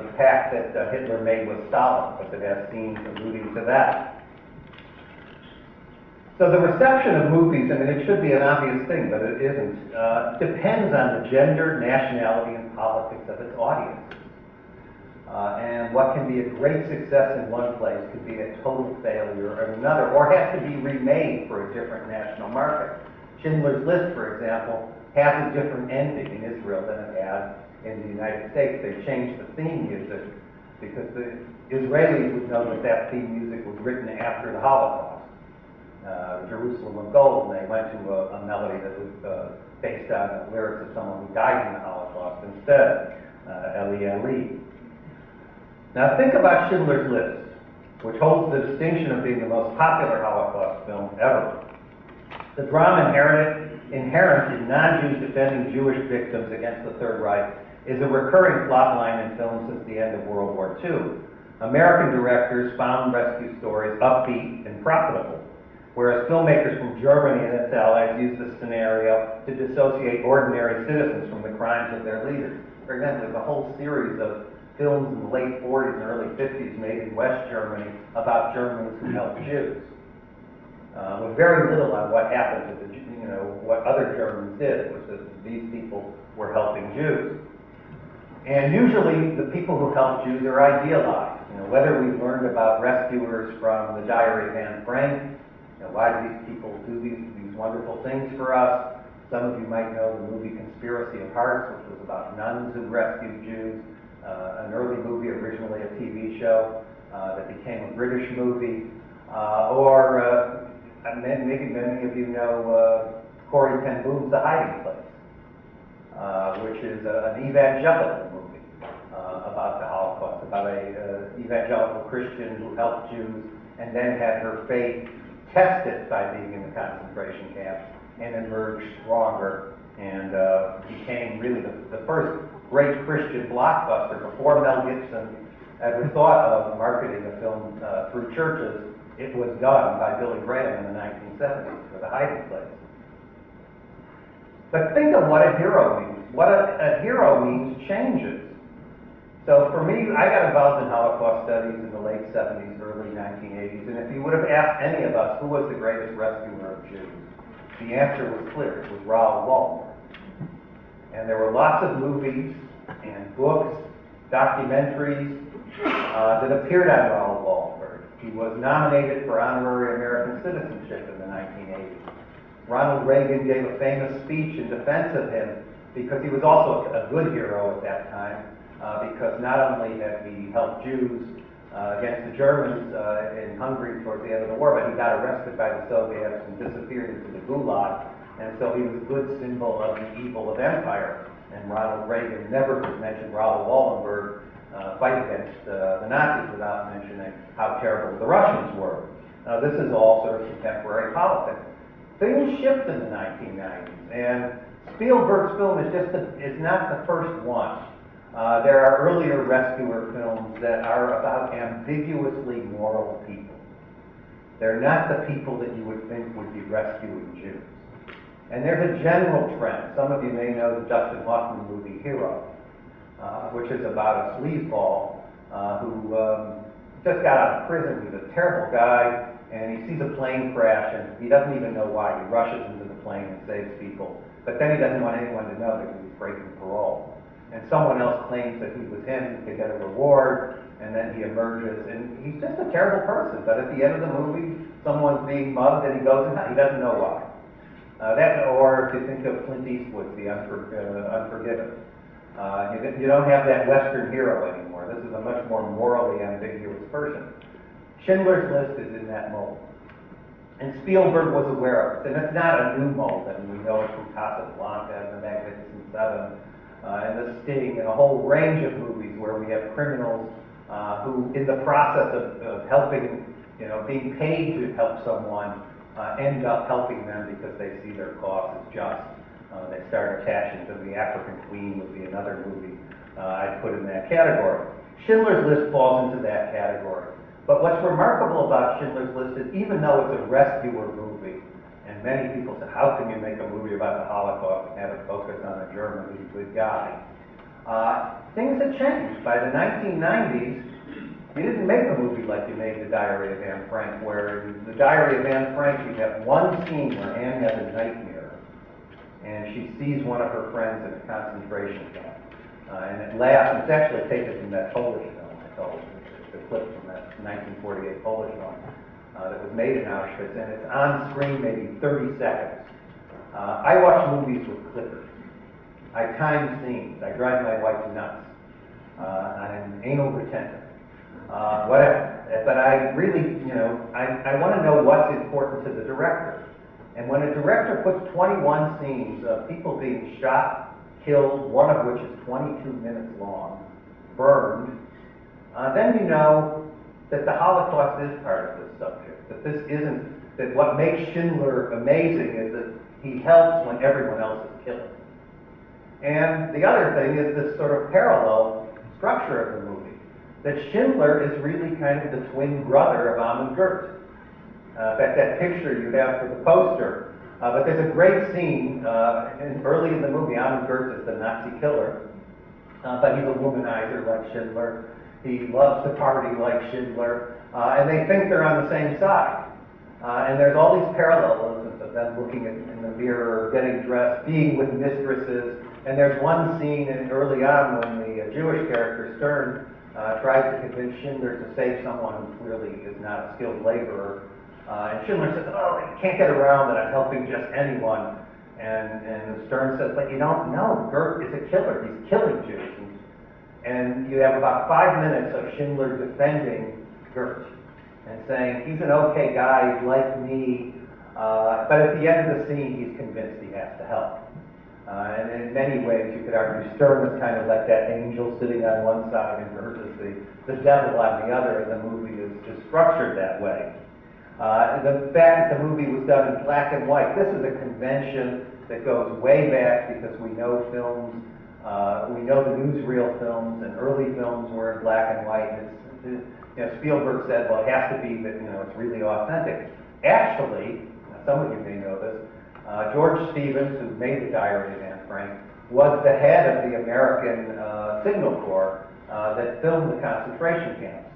the pact that Hitler made with Stalin, because it has scenes alluding to that. So the reception of movies, I mean, it should be an obvious thing, but it isn't, depends on the gender, nationality, and politics of its audience. And what can be a great success in one place could be a total failure in another, or has to be remade for a different national market. Schindler's List, for example, has a different ending in Israel than it had in the United States. They changed the theme music because the Israelis would know that that theme music was written after the Holocaust. Jerusalem of Gold, and they went to a melody that was based on the lyrics of someone who died in the Holocaust instead, Eli Eli. Now think about Schindler's List, which holds the distinction of being the most popular Holocaust film ever. The drama inherent in non-Jews defending Jewish victims against the Third Reich is a recurring plot line in films since the end of World War II. American directors found rescue stories upbeat and profitable, whereas filmmakers from Germany and its allies used this scenario to dissociate ordinary citizens from the crimes of their leaders. For example, there's a whole series of films in the late 40s and early 50s made in West Germany about Germans who helped Jews, with very little on what happened to the, what other Germans did, which is these people were helping Jews. And usually the people who help Jews are idealized. Whether we've learned about rescuers from the Diary of Anne Frank, why do these people do these wonderful things for us? Some of you might know the movie Conspiracy of Hearts, which was about nuns who rescued Jews. An early movie, originally a TV show, that became a British movie. Or maybe many of you know Corrie ten Boom's The Hiding Place, which is an evangelical movie about the Holocaust, about an evangelical Christian who helped Jews and then had her faith tested by being in the concentration camps and emerged stronger and became really the first great Christian blockbuster. Before Mel Gibson ever thought of marketing a film through churches, it was done by Billy Graham in the 1970s for The Hiding Place. But think of what a hero means. What a hero means changes. So for me, I got involved in Holocaust studies in the late 70s, early 1980s, and if you would have asked any of us who was the greatest rescuer of Jews, the answer was clear. It was Raoul Wallenberg. And there were lots of movies and books, documentaries that appeared on Raoul Wallenberg. He was nominated for honorary American citizenship in the 1980s. Ronald Reagan gave a famous speech in defense of him because he was also a good hero at that time, because not only had he helped Jews against the Germans in Hungary towards the end of the war, but he got arrested by the Soviets and disappeared into the Gulag, and so he was a good symbol of the evil of empire. And Ronald Reagan never could mention Raoul Wallenberg fight against the Nazis without mentioning how terrible the Russians were. Now this is all sort of contemporary politics. Things shift in the 1990s, and Spielberg's film is not the first one. There are earlier rescuer films that are about ambiguously moral people. They're not the people that you would think would be rescuing Jews. And there's a general trend. Some of you may know the Dustin Hoffman movie Hero, which is about a sleazeball who just got out of prison. He's a terrible guy, and he sees a plane crash, and he doesn't even know why. He rushes into the plane and saves people. But then he doesn't want anyone to know because he's breaking parole. And someone else claims that he was him to get a reward, and then he emerges, and he's just a terrible person. But at the end of the movie, someone's being mugged, and he goes and he doesn't know why. Or if you think of Clint Eastwood's The Unforgiven, you don't have that Western hero anymore. This is a much more morally ambiguous person. Schindler's List is in that mold. And Spielberg was aware of it. And it's not a new mold. I mean, we know it from Casablanca and The Magnificent Seven, and The Sting, and a whole range of movies where we have criminals who, in the process of helping, being paid to help someone, end up helping them because they see their cause as just. They start attaching to the African Queen would be another movie I'd put in that category. Schindler's List falls into that category. But what's remarkable about Schindler's List is even though it's a rescuer movie, and many people say, how can you make a movie about the Holocaust and have it focus on a German who's a good guy? Things have changed. By the 1990s, you didn't make a movie like you made The Diary of Anne Frank, where in The Diary of Anne Frank, you have one scene where Anne has a nightmare, and she sees one of her friends in a concentration camp. And it lasts, it's actually taken from that Polish film I told you, the clip from that 1948 Polish film that was made in Auschwitz, and it's on screen maybe 30 seconds. I watch movies with clippers. I time scenes. I drive my wife nuts. I'm anal retentive. Whatever. But I really, I want to know what's important to the director. And when a director puts 21 scenes of people being shot, killed, one of which is 22 minutes long, burned, then you know that the Holocaust is part of this subject. That this isn't, that what makes Schindler amazing is that he helps when everyone else is killed. And the other thing is this sort of parallel structure of the movie. That Schindler is really kind of the twin brother of Amon Goeth. In fact, that picture you have for the poster. But there's a great scene early in the movie. Amon Goeth is the Nazi killer, but he's a womanizer like Schindler. He loves to party like Schindler, and they think they're on the same side. And there's all these parallelisms of them looking in the mirror, getting dressed, being with mistresses. And there's one scene early on when the Jewish character Stern tries to convince Schindler to save someone who clearly is not a skilled laborer. And Schindler says, oh, you can't get around that, I'm helping just anyone. And Stern says, but you don't know, Goeth is a killer, he's killing Jews. And you have about 5 minutes of Schindler defending Goeth and saying, he's an okay guy, he's like me, but at the end of the scene, he's convinced he has to help. And in many ways, you could argue Stern is kind of like that angel sitting on one side and Goeth is the devil on the other, and the movie is structured that way. The fact that the movie was done in black and white, this is a convention that goes way back because we know films, we know the newsreel films and early films were in black and white. Spielberg said, well, it has to be that, it's really authentic. Actually, some of you may know this, George Stevens, who made The Diary of Anne Frank, was the head of the American Signal Corps that filmed the concentration camps.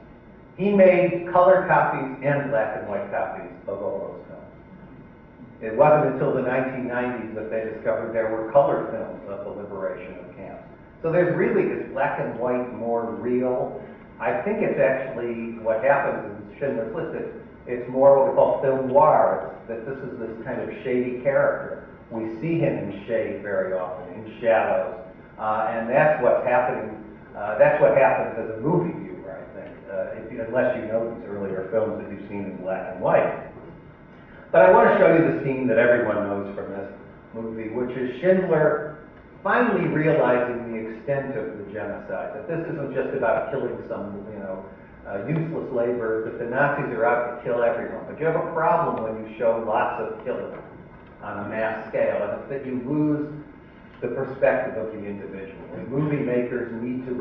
He made color copies and black and white copies of all those films. It wasn't until the 1990s that they discovered there were color films of the liberation of camps. So there's really, is black and white more real? I think it's actually what happens in Schindler's List. It's more what we call film noir. That this is this kind of shady character. We see him in shade very often, in shadows, and that's what's happening. That's what happens as a movie viewer, I think, unless you know these earlier films that you've seen in black and white. But I want to show you the scene that everyone knows from this movie, which is Schindler finally realizing the extent of the genocide. That this isn't just about killing some, useless laborers, that the Nazis are out to kill everyone. But you have a problem when you show lots of killing on a mass scale, and it's that you lose the perspective of the individual. And movie makers need to,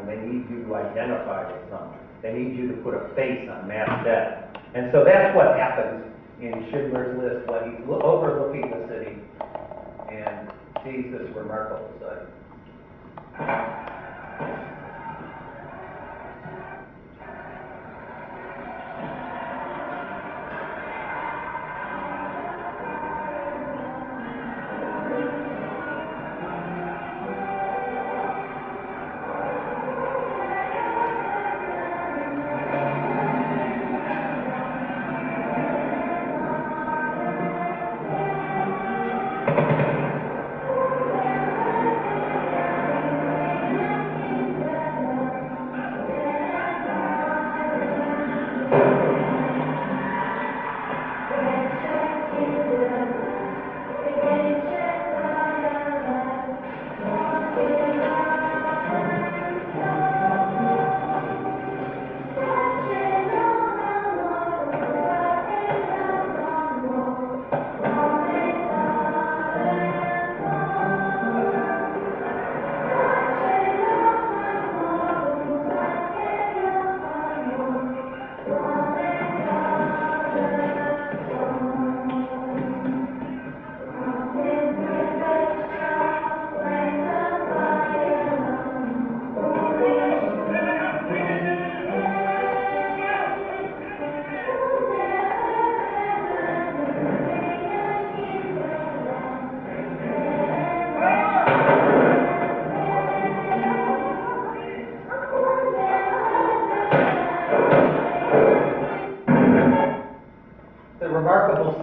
they need you to identify with someone. They need you to put a face on mass death. And so that's what happens in Schindler's List when he's overlooking the city and sees this remarkable sight.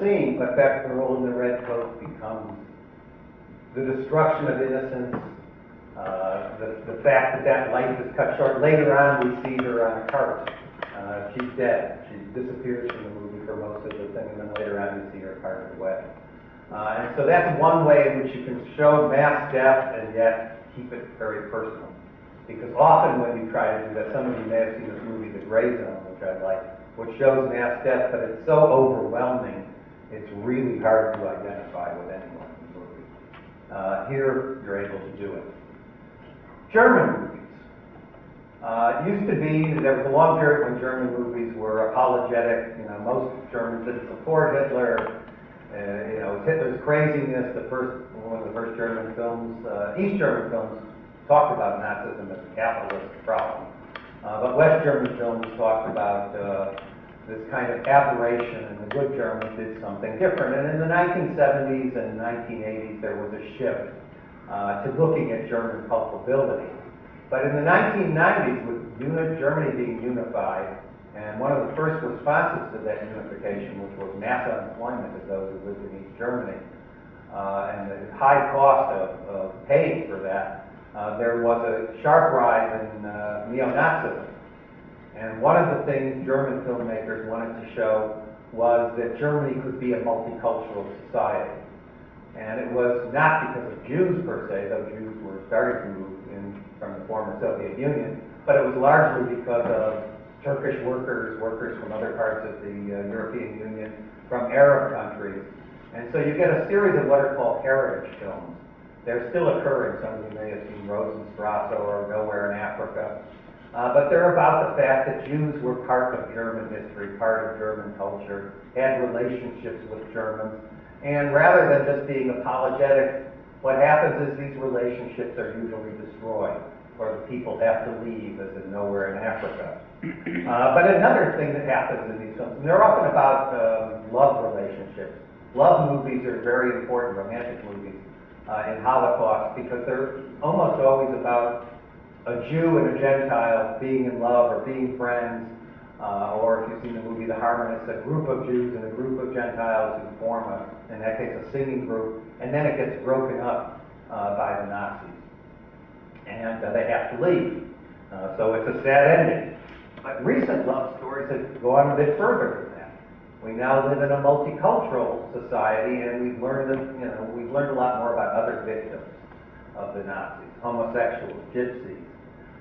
Scene, but that girl in the red coat becomes the destruction of innocence, the fact that that life is cut short. Later on, we see her on a cart. She's dead. She disappears from the movie for most of the thing, and then later on, we see her carted away. And so that's one way in which you can show mass death and yet keep it very personal. Because often when you try to do that, some of you may have seen this movie, The Gray Zone, which I like, which shows mass death, but it's so overwhelming, it's really hard to identify with anyone in the movie. Here, you're able to do it. German movies. It used to be, there was a long period when German movies were apologetic. You know, most Germans didn't support Hitler. You know, Hitler's craziness. One of the first German films, East German films, talked about Nazism as a capitalist problem. But West German films talked about this kind of aberration, and the good Germans did something different. And in the 1970s and 1980s, there was a shift to looking at German culpability. But in the 1990s, with Germany being unified, and one of the first responses to that unification, which was mass unemployment of those who lived in East Germany, and the high cost of paying for that, there was a sharp rise in neo-Nazism. And one of the things German filmmakers wanted to show was that Germany could be a multicultural society. And it was not because of Jews per se, though Jews were starting to move in from the former Soviet Union, but it was largely because of Turkish workers from other parts of the European Union, from Arab countries. And so you get a series of what are called heritage films. They're still occurring. Some of you may have seen Rosenstrasse or Nowhere in Africa. But they're about the fact that Jews were part of German history, part of German culture, had relationships with Germans. And rather than just being apologetic, what happens is these relationships are usually destroyed, or the people have to leave, as in Nowhere in Africa. But another thing that happens in these films, and they're often about love relationships. Love movies are very important, romantic movies, in Holocaust, because they're almost always about a Jew and a Gentile being in love or being friends, or if you've seen the movie The Harmonists, a group of Jews and a group of Gentiles who form, in that case, a singing group, and then it gets broken up by the Nazis. And they have to leave. So it's a sad ending. But recent love stories have gone a bit further than that. We now live in a multicultural society, and we've learned a lot more about other victims of the Nazis, homosexuals, gypsies.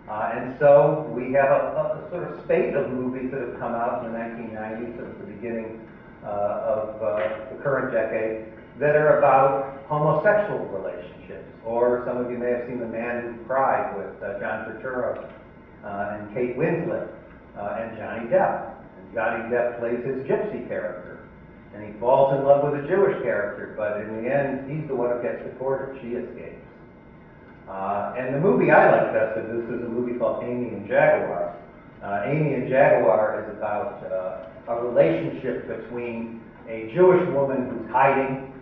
And so we have a sort of spate of movies that have come out in the 1990s, since the beginning of the current decade, that are about homosexual relationships. Or some of you may have seen The Man Who Cried with John Turturro and Kate Winslet and Johnny Depp. And Johnny Depp plays his gypsy character, and he falls in love with a Jewish character, but in the end, he's the one who gets deported. She escapes. And the movie I like best of this is a movie called Aimee and Jaguar. Aimee and Jaguar is about a relationship between a Jewish woman who's hiding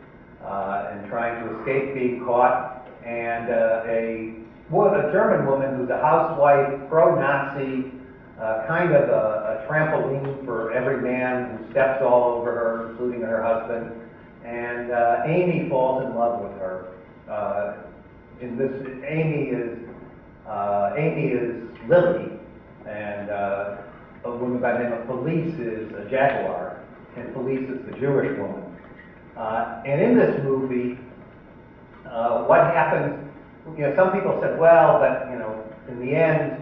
and trying to escape being caught, and a German woman who's a housewife, pro-Nazi, kind of a trampoline for every man who steps all over her, including her husband. And Aimee falls in love with her. In this, Aimee is Lily, and a woman by the name of Felice is a Jaguar, and Felice is the Jewish woman. And in this movie, what happens? You know, some people said, well, but you know, in the end,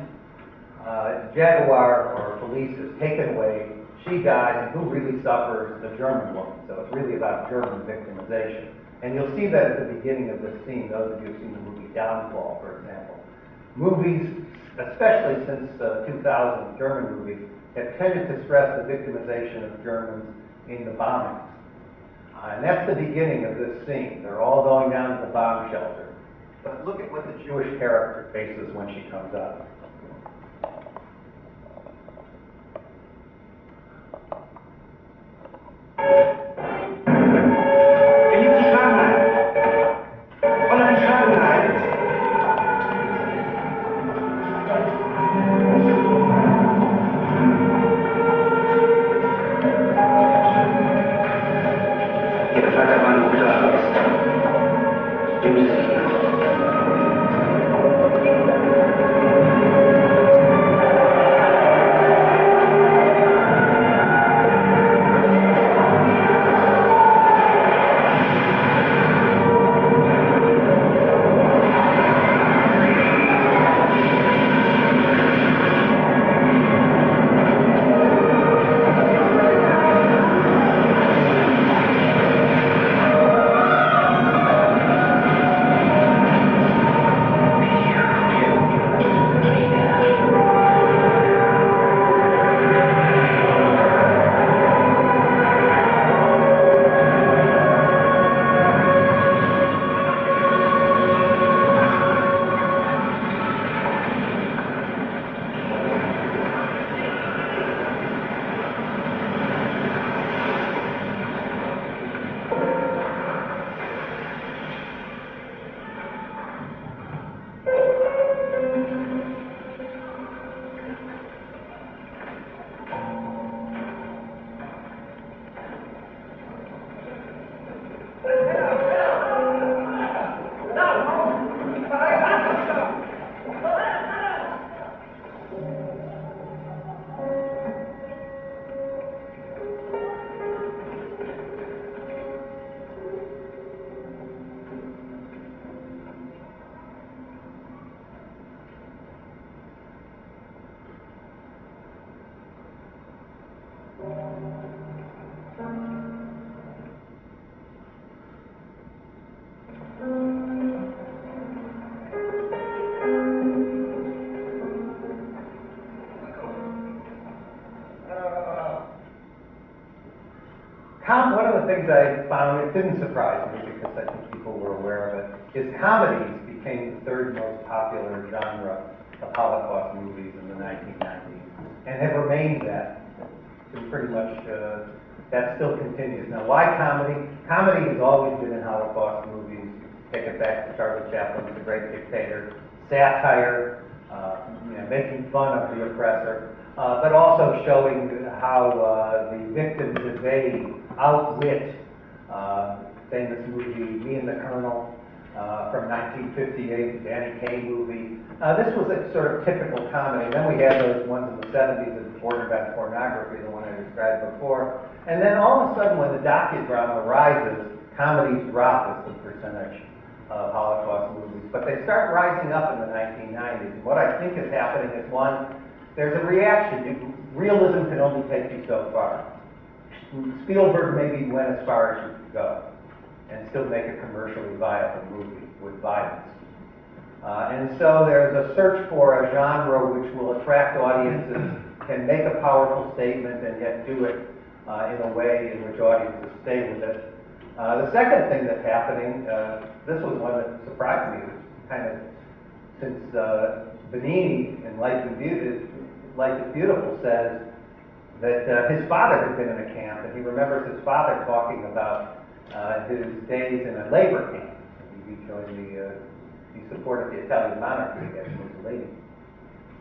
Jaguar or Felice is taken away. She dies, and who really suffers? The German woman. So it's really about German victimization. And you'll see that at the beginning of this scene, those of you who've seen the movie Downfall, for example. Movies, especially since 2000, German movies, have tended to stress the victimization of Germans in the bombings. And that's the beginning of this scene. They're all going down to the bomb shelter. But look at what the Jewish character faces when she comes up. One of the things I found, it didn't surprise me because I think people were aware of it, is comedies became the third most popular genre of Holocaust movies in the 1990s, and have remained that. So pretty much, that still continues. Now, why comedy? Comedy has always been in Holocaust movies. Take it back to Charlie Chaplin's The Great Dictator. Satire, making fun of the oppressor, but also showing how the victims evade, outwit. Famous movie, Me and the Colonel, from 1958, the Danny Kaye movie. This was a sort of typical comedy. Then we had those ones in the 70s that bordered about pornography, the one I described before. And then all of a sudden, when the docudrama rises, comedies drop as the percentage of Holocaust movies. But they start rising up in the 1990s. And what I think is happening is, one, there's a reaction. Realism can only take you so far. Spielberg maybe went as far as you could go and still make a commercially viable movie with violence. And so there's a search for a genre which will attract audiences can make a powerful statement and yet do it in a way in which audiences stay with it. The second thing that's happening, this was one that surprised me, kind of since Benini in Life is Beautiful says that his father had been in a camp, and he remembers his father talking about his days in a labor camp. He supported the Italian monarchy against Mussolini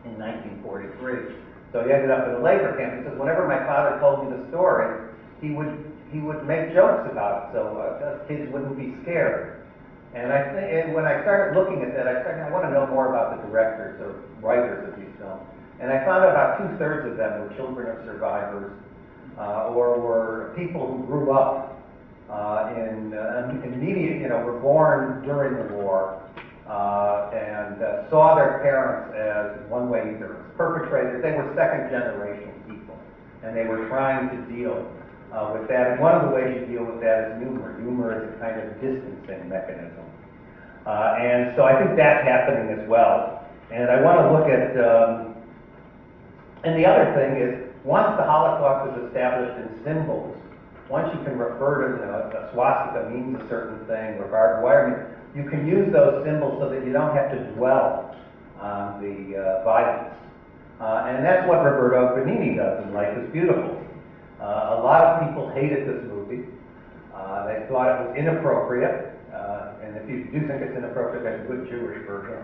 in 1943. So he ended up in a labor camp. He says, whenever my father told me the story, he would make jokes about it, so us kids wouldn't be scared. And when I started looking at that, I want to know more about the directors or writers of these films. And I found out about 2/3 of them were children of survivors, or were people who grew up were born during the war, and saw their parents as one way either as perpetrators. They were second-generation people, and they were trying to deal with that. And one of the ways you deal with that is humor. Humor is a kind of distancing mechanism. And so I think that's happening as well. And I want to look at, and the other thing is, once the Holocaust is established in symbols, once you can refer to, a swastika means a certain thing, or barbed wire, you can use those symbols so that you don't have to dwell on the violence. And that's what Roberto Benigni does in Life is Beautiful. A lot of people hated this movie. They thought it was inappropriate. And if you do think it's inappropriate, there's a good Jewish version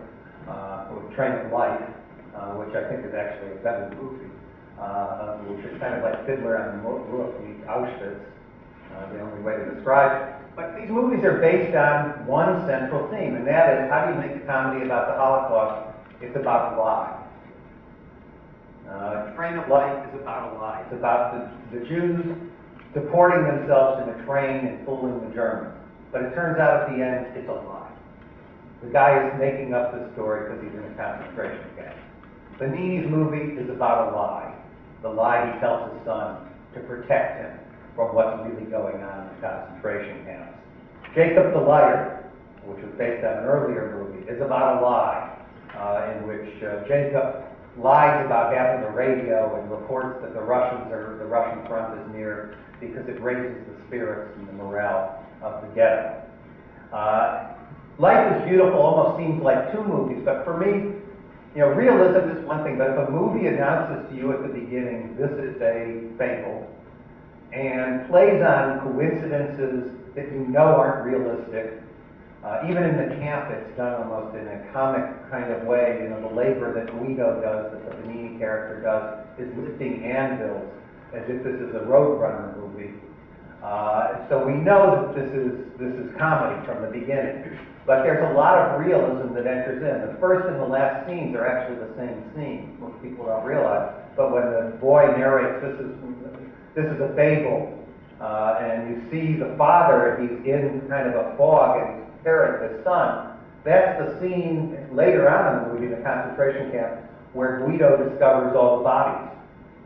with Train of Life, which I think is actually a better movie, which is kind of like Fiddler on the Roof meets Auschwitz, the only way to describe it. But these movies are based on one central theme, and that is, how do you make a comedy about the Holocaust? It's about a lie. Train of Life is about a lie. It's about the Jews deporting themselves in a train and fooling the Germans. But it turns out at the end, it's a lie. The guy is making up the story because he's in a concentration camp. Benigni's movie is about a lie. The lie he tells his son to protect him from what's really going on in the concentration camps. Jacob the Liar, which was based on an earlier movie, is about a lie in which Jacob lies about having a radio and reports that the Russian front is near because it raises the spirits and the morale of the ghetto. Life is Beautiful almost seems like two movies, but for me, realism is one thing, but if a movie announces to you at the beginning, this is a fable, and plays on coincidences that you know aren't realistic, even in the camp it's done almost in a comic kind of way. The labor that Guido does, that the Benigni character does, is lifting anvils, as if this is a Roadrunner movie. So we know that this is comedy from the beginning. But there's a lot of realism that enters in. The first and the last scenes are actually the same scene. Most people don't realize. But when the boy narrates, this is a fable, and you see the father, he's in kind of a fog and he's carrying his son. That's the scene later on in the movie, the concentration camp, where Guido discovers all the bodies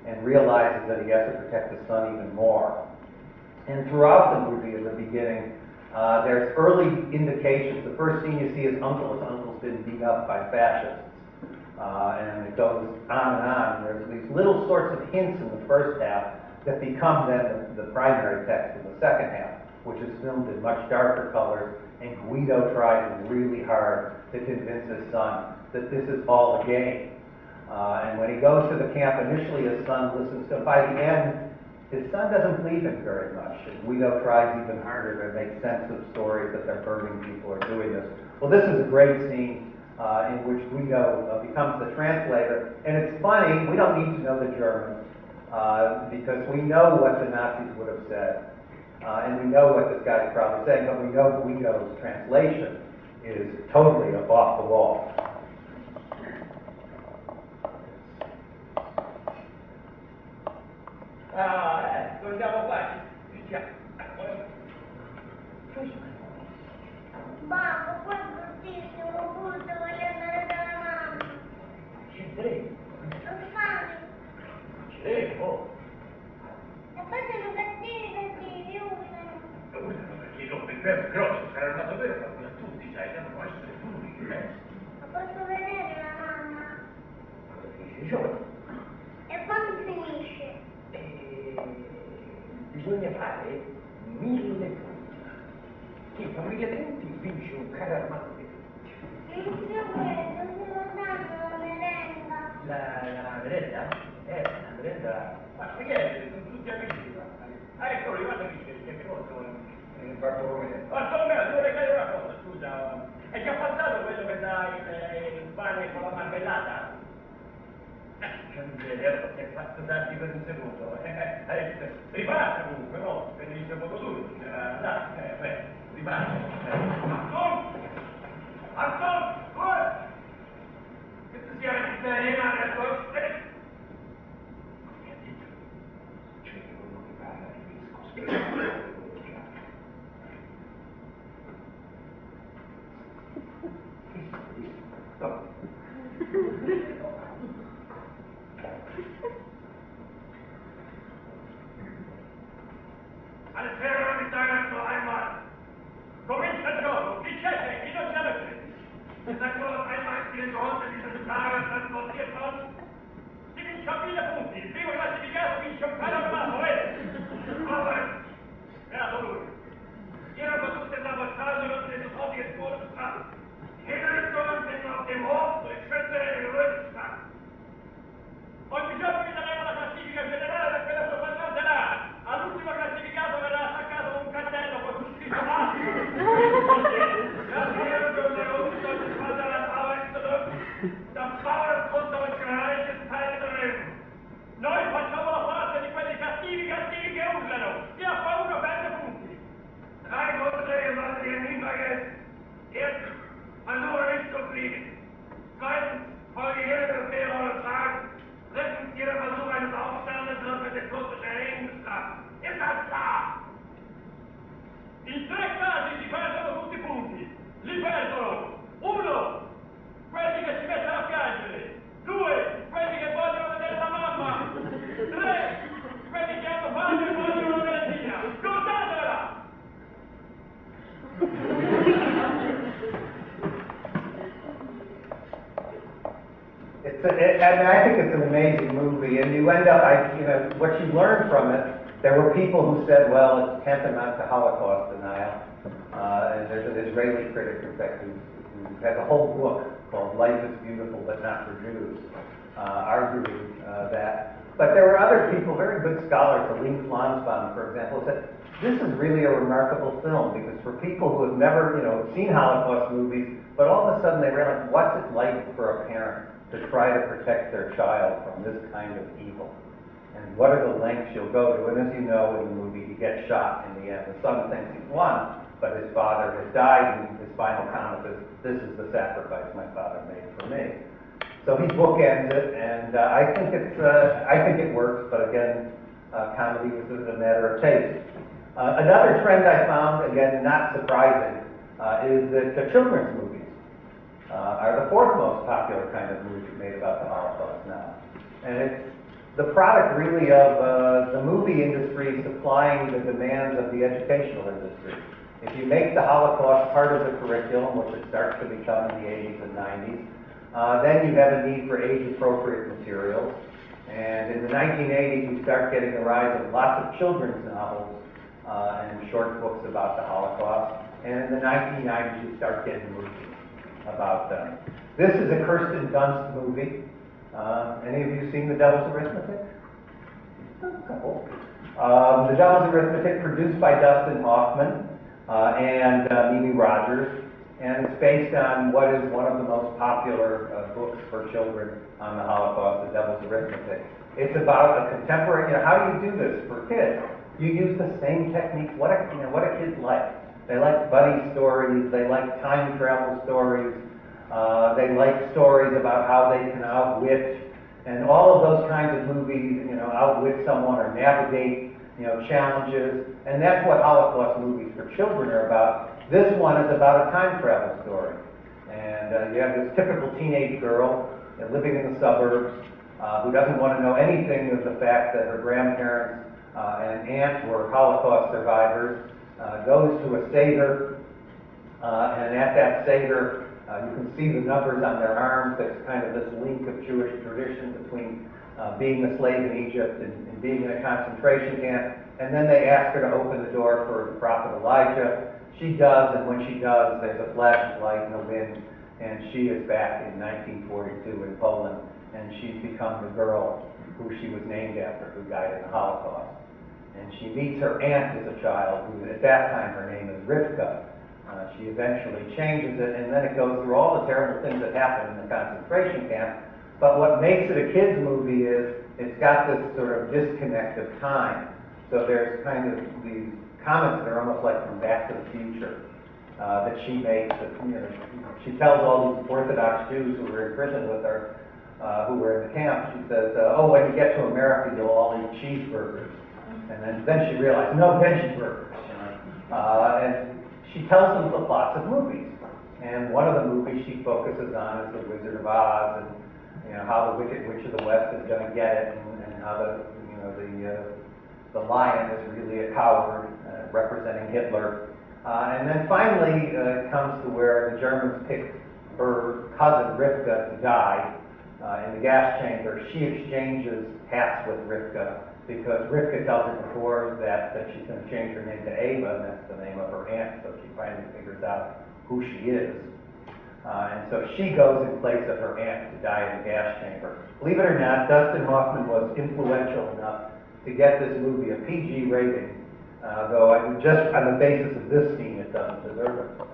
and realizes that he has to protect his son even more. And throughout the movie, in the beginning, there's early indications. The first scene you see is uncle. His uncle's been beat up by fascists. And it goes on and on. There's these little sorts of hints in the first half that become then the primary text in the second half, which is filmed in much darker colors, and Guido tries really hard to convince his son that this is all a game. And when he goes to the camp, initially his son listens to him. By the end, his son doesn't believe him very much, and Guido tries even harder to make sense of stories that they're burning people or doing this. Well, this is a great scene in which Guido becomes the translator, and it's funny, we don't need to know the German, because we know what the Nazis would have said, and we know what this guy's probably saying, but we know Guido's translation is totally off the wall. Andiamo qua, Babbo, poi è bruttissimo, brutto, voglio andare dalla mamma. Ci Ho fame. E poi sono cattivi, usano. Usano perché non per grosso, saranno davvero fatti a tutti, sai, devono essere puri. Ma posso vedere la mamma? Dice giovane. E quando deve fare 1000 punti. Chi pubblicatori vince un caro armato di punti. Inizio questo, se lo danno la merenda. La merenda? La merenda... Ma perché sono tutti amici qua. Ecco, guarda che cosa... Bartolomeo, tu vorrei una cosa, scusa. È già passato quello che dà il pane con la marmellata? Allora, ti è fatto darti per un secondo. Riparte comunque, no? Per il secondo turno. Dai, riparte. Anton, due! Che tu sia vegetariana nel tuo stretto. Mi ha detto, c'è uno che parla di disco, no. Alles klar, ich sage das noch einmal. Comincia il gioco, chi c'è? Chi non c'è? Ich sag nur noch einmal, vielen Grund, diese Tage transportiert worden. Si vince a 1000 punti, il primo classificato vince un caro armato, Aber, beato lui. Jeder versucht den Sabotage und den sofort die Spur zu tragen. Jeder ist auf dem Hof und schütze den Rückstand. Ogni giorno vi daremo la classifica generale per quella propaganda là. All'ultimo classificato verrà attaccato un cartello con scritto A. Noi facciamo la parte di quelli cattivi che urlano. Chi ha paura perde punti. Drei Grundregeln solltet ihr nie vergessen. Erstens, versuche nicht zu fliehen. Zweitens, folge jeder Befehl oder Fragen. Drittens, jeder Versuch eines Aufstandes wird mit dem Tod des Erregten bestraft. Ist das klar? In 3 casi si perdono tutti i punti. Li perdono 1. Quelli che si mettono a piangere. 2. Quelli che vogliono vedere la mamma. 3. Quelli che hanno fame e vogliono una merendina. Scordatela! I think it's an amazing movie, and you end up, what you learn from it, there were people who said, well, it's tantamount to Holocaust denial, and there's an Israeli critic, in fact, who has a whole book called Life is Beautiful But Not for Jews, arguing that. But there were other people, very good scholars, Aline Flansbaum, for example, said, this is really a remarkable film, because for people who have never, seen Holocaust movies, but all of a sudden they realize, what's it like for a parent to try to protect their child from this kind of evil? And what are the lengths you'll go to? And as you know, in the movie, he gets shot in the end. The son thinks he's won, but his father has died, and his final comment is, this is the sacrifice my father made for me. So he bookends it, and I think it works, but again, comedy is a matter of taste. Another trend I found, again, not surprising, is that children's movies are the 4th most popular kind of movie made about the Holocaust now. And it's the product really of the movie industry supplying the demands of the educational industry. If you make the Holocaust part of the curriculum, which it starts to become in the 80s and 90s, then you have a need for age-appropriate materials. And in the 1980s, you start getting the rise of lots of children's novels and short books about the Holocaust. And in the 1990s, you start getting movies about them. This is a Kirsten Dunst movie. Any of you seen The Devil's Arithmetic? A couple. The Devil's Arithmetic, produced by Dustin Hoffman and Mimi Rogers, and it's based on what is one of the most popular books for children on the Holocaust, The Devil's Arithmetic. It's about a contemporary, how do you do this for kids? You use the same techniques. What do kids like? They like buddy stories, they like time travel stories, they like stories about how they can outwit, and all of those kinds of movies, outwit someone or navigate, challenges, and that's what Holocaust movies for children are about. This one is about a time travel story, and you have this typical teenage girl living in the suburbs who doesn't want to know anything of the fact that her grandparents and aunt were Holocaust survivors, goes to a Seder, and at that Seder, you can see the numbers on their arms. There's kind of this link of Jewish tradition between being a slave in Egypt and being in a concentration camp. And then they ask her to open the door for the prophet Elijah. She does, and when she does, there's a flash of light in the wind, and she is back in 1942 in Poland, and she's become the girl who she was named after, who died in the Holocaust. And she meets her aunt as a child, who at that time her name is Rivka. She eventually changes it, and then it goes through all the terrible things that happen in the concentration camp. But what makes it a kid's movie is it's got this sort of disconnect of time. So there's kind of these comments that are almost like from Back to the Future that she makes. That, she tells all these Orthodox Jews who were in prison with her, who were in the camp. She says, "Oh, when you get to America, you'll all eat cheeseburgers." And then she realized, no veggie burgers. And she tells them the plots of movies. And one of the movies she focuses on is The Wizard of Oz, and how the Wicked Witch of the West is going to get it, and how the lion is really a coward representing Hitler. And then finally it comes to where the Germans pick her cousin Rivka to die in the gas chamber. She exchanges hats with Rivka because Rivka tells her before that she's going to change her name to Ava, and that's the name of her aunt, so she finally figures out who she is. And so she goes in place of her aunt to die in the gas chamber. Believe it or not, Dustin Hoffman was influential enough to get this movie a PG rating, though just on the basis of this scene, it doesn't deserve it.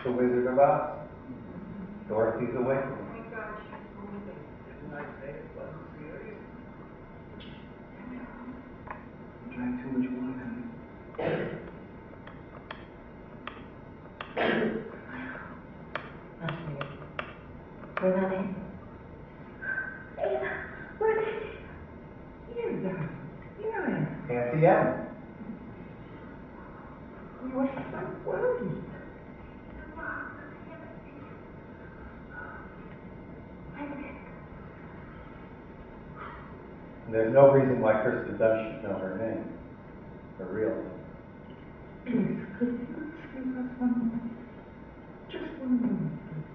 The Wizard of Oz. Dorothy's Awakening. Didn't I say it wasn't serious? You drank too much wine, Perdone. Ava, where is it? Here, darling. Here I am. Auntie M. You were so worried. There's no reason why Kirsten Dunst should know her name, her real name. Please, could you excuse us one moment? Just one moment, please.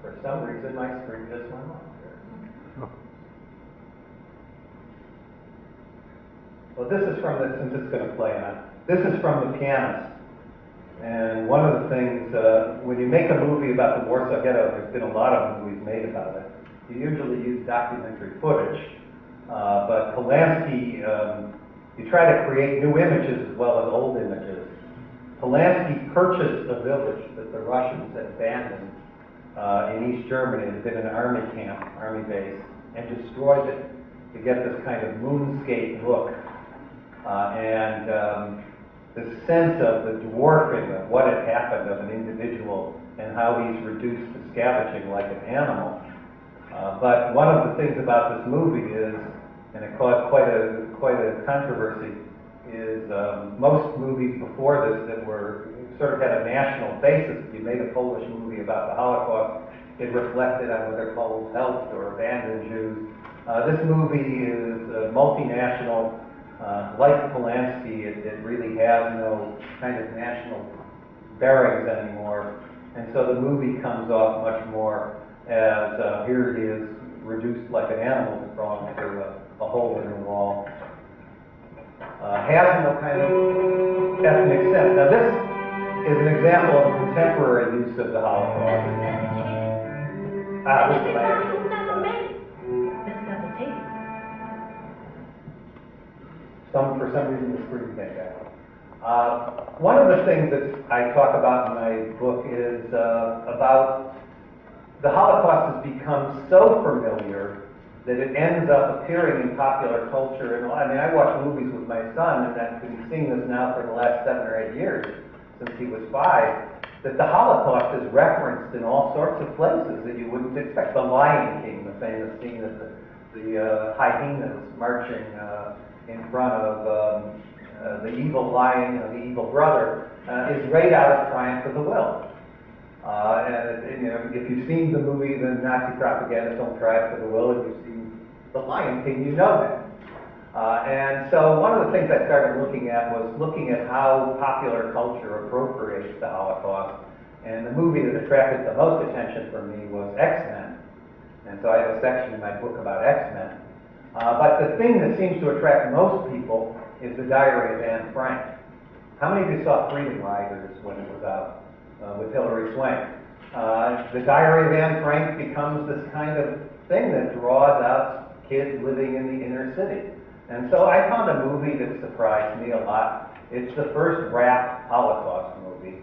For some reason, my screen just went off. Well, this is from since it's going to play on, this is from The Pianist. And one of the things, when you make a movie about the Warsaw Ghetto, there's been a lot of movies made about it. You usually use documentary footage, but Polanski, you try to create new images as well as old images. Polanski purchased a village that the Russians had abandoned in East Germany. It had been an army camp, army base, and destroyed it to get this kind of moonscape look. The sense of the dwarfing of what had happened of an individual and how he's reduced to scavenging like an animal. But one of the things about this movie is, and it caused quite a controversy, is most movies before this that were sort of had a national basis. You made a Polish movie about the Holocaust, it reflected on what are called helped or abandoned Jews. This movie is multinational. Like Polanski, it really has no kind of national bearings anymore. And so the movie comes off much more as here it is, reduced like an animal thrown through a hole in the wall. Has no kind of ethnic sense. Now this is an example of contemporary use of the Holocaust. This is my actual. For some reason the screen can't go. One of the things that I talk about in my book is about the Holocaust has become so familiar that it ends up appearing in popular culture. And I mean, I watch movies with my son, and I've been seeing this now for the last 7 or 8 years, since he was 5, that the Holocaust is referenced in all sorts of places that you wouldn't expect. The Lion King, the famous scene of the hyenas marching in front of the evil lion, the evil brother, is right out of Triumph of the Will. And if you've seen the movie, the Nazi propaganda film Triumph of the Will, and you've seen The Lion King, you know that. And so one of the things I started looking at was looking at how popular culture appropriates the Holocaust. And the movie that attracted the most attention for me was X-Men. And so I have a section in my book about X-Men. But the thing that seems to attract most people is The Diary of Anne Frank. How many of you saw Freedom Riders when it was out with Hilary Swank? The Diary of Anne Frank becomes this kind of thing that draws out kids living in the inner city. And so I found a movie that surprised me a lot. It's the first rap Holocaust movie.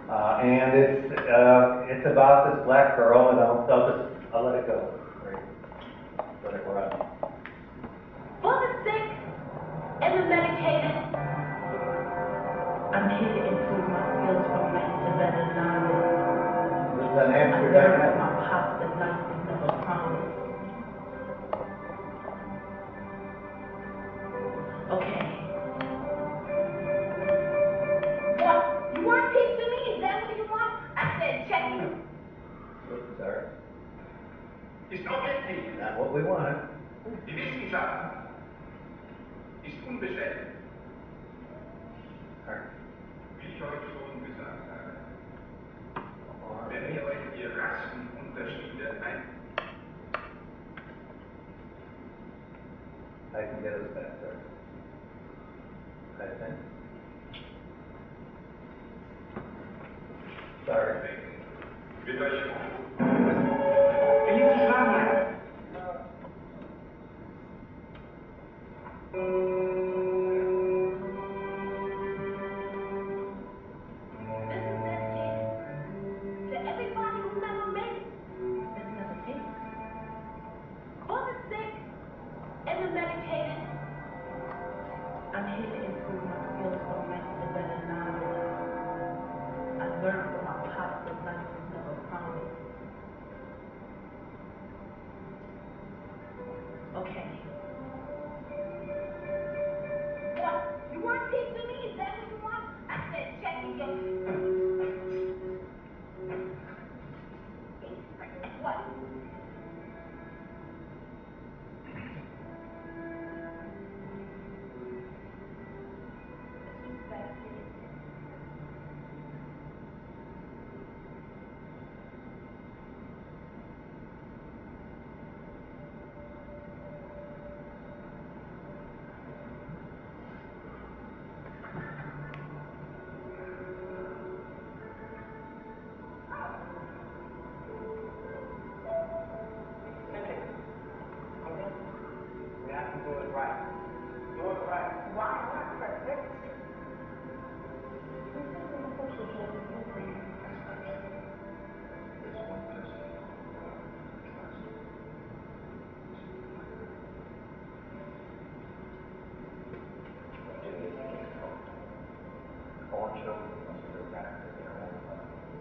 And it's about this black girl, and I'll let it go. Right. Let it run. For the sick and the medicated, I'm here to improve my skills from less to better knowledge. This is an I Amsterdam. learned from my pops that life is never promised. Okay. What? You want a piece of me? Is that what you want? I said check it. Oops, sorry. Ist objektiv. Not what we wanted. Die Wissenschaft ist unbeschränkt. Wie ich euch schon gesagt habe, wenn ihr euch die Rassenunterschiede ein... I can get us back there. I think. Sorry. Wird euch... Wie schlagen?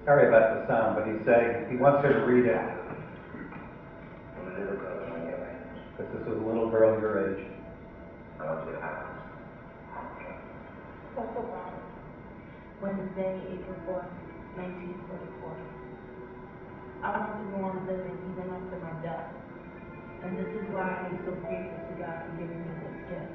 Sorry about the sound, but he's saying he wants her to read it. Because this was a little girl your age. Wednesday, April 4th, 1944. I want to go on living even after my death. And this is why I'm so grateful to God for giving me this gift.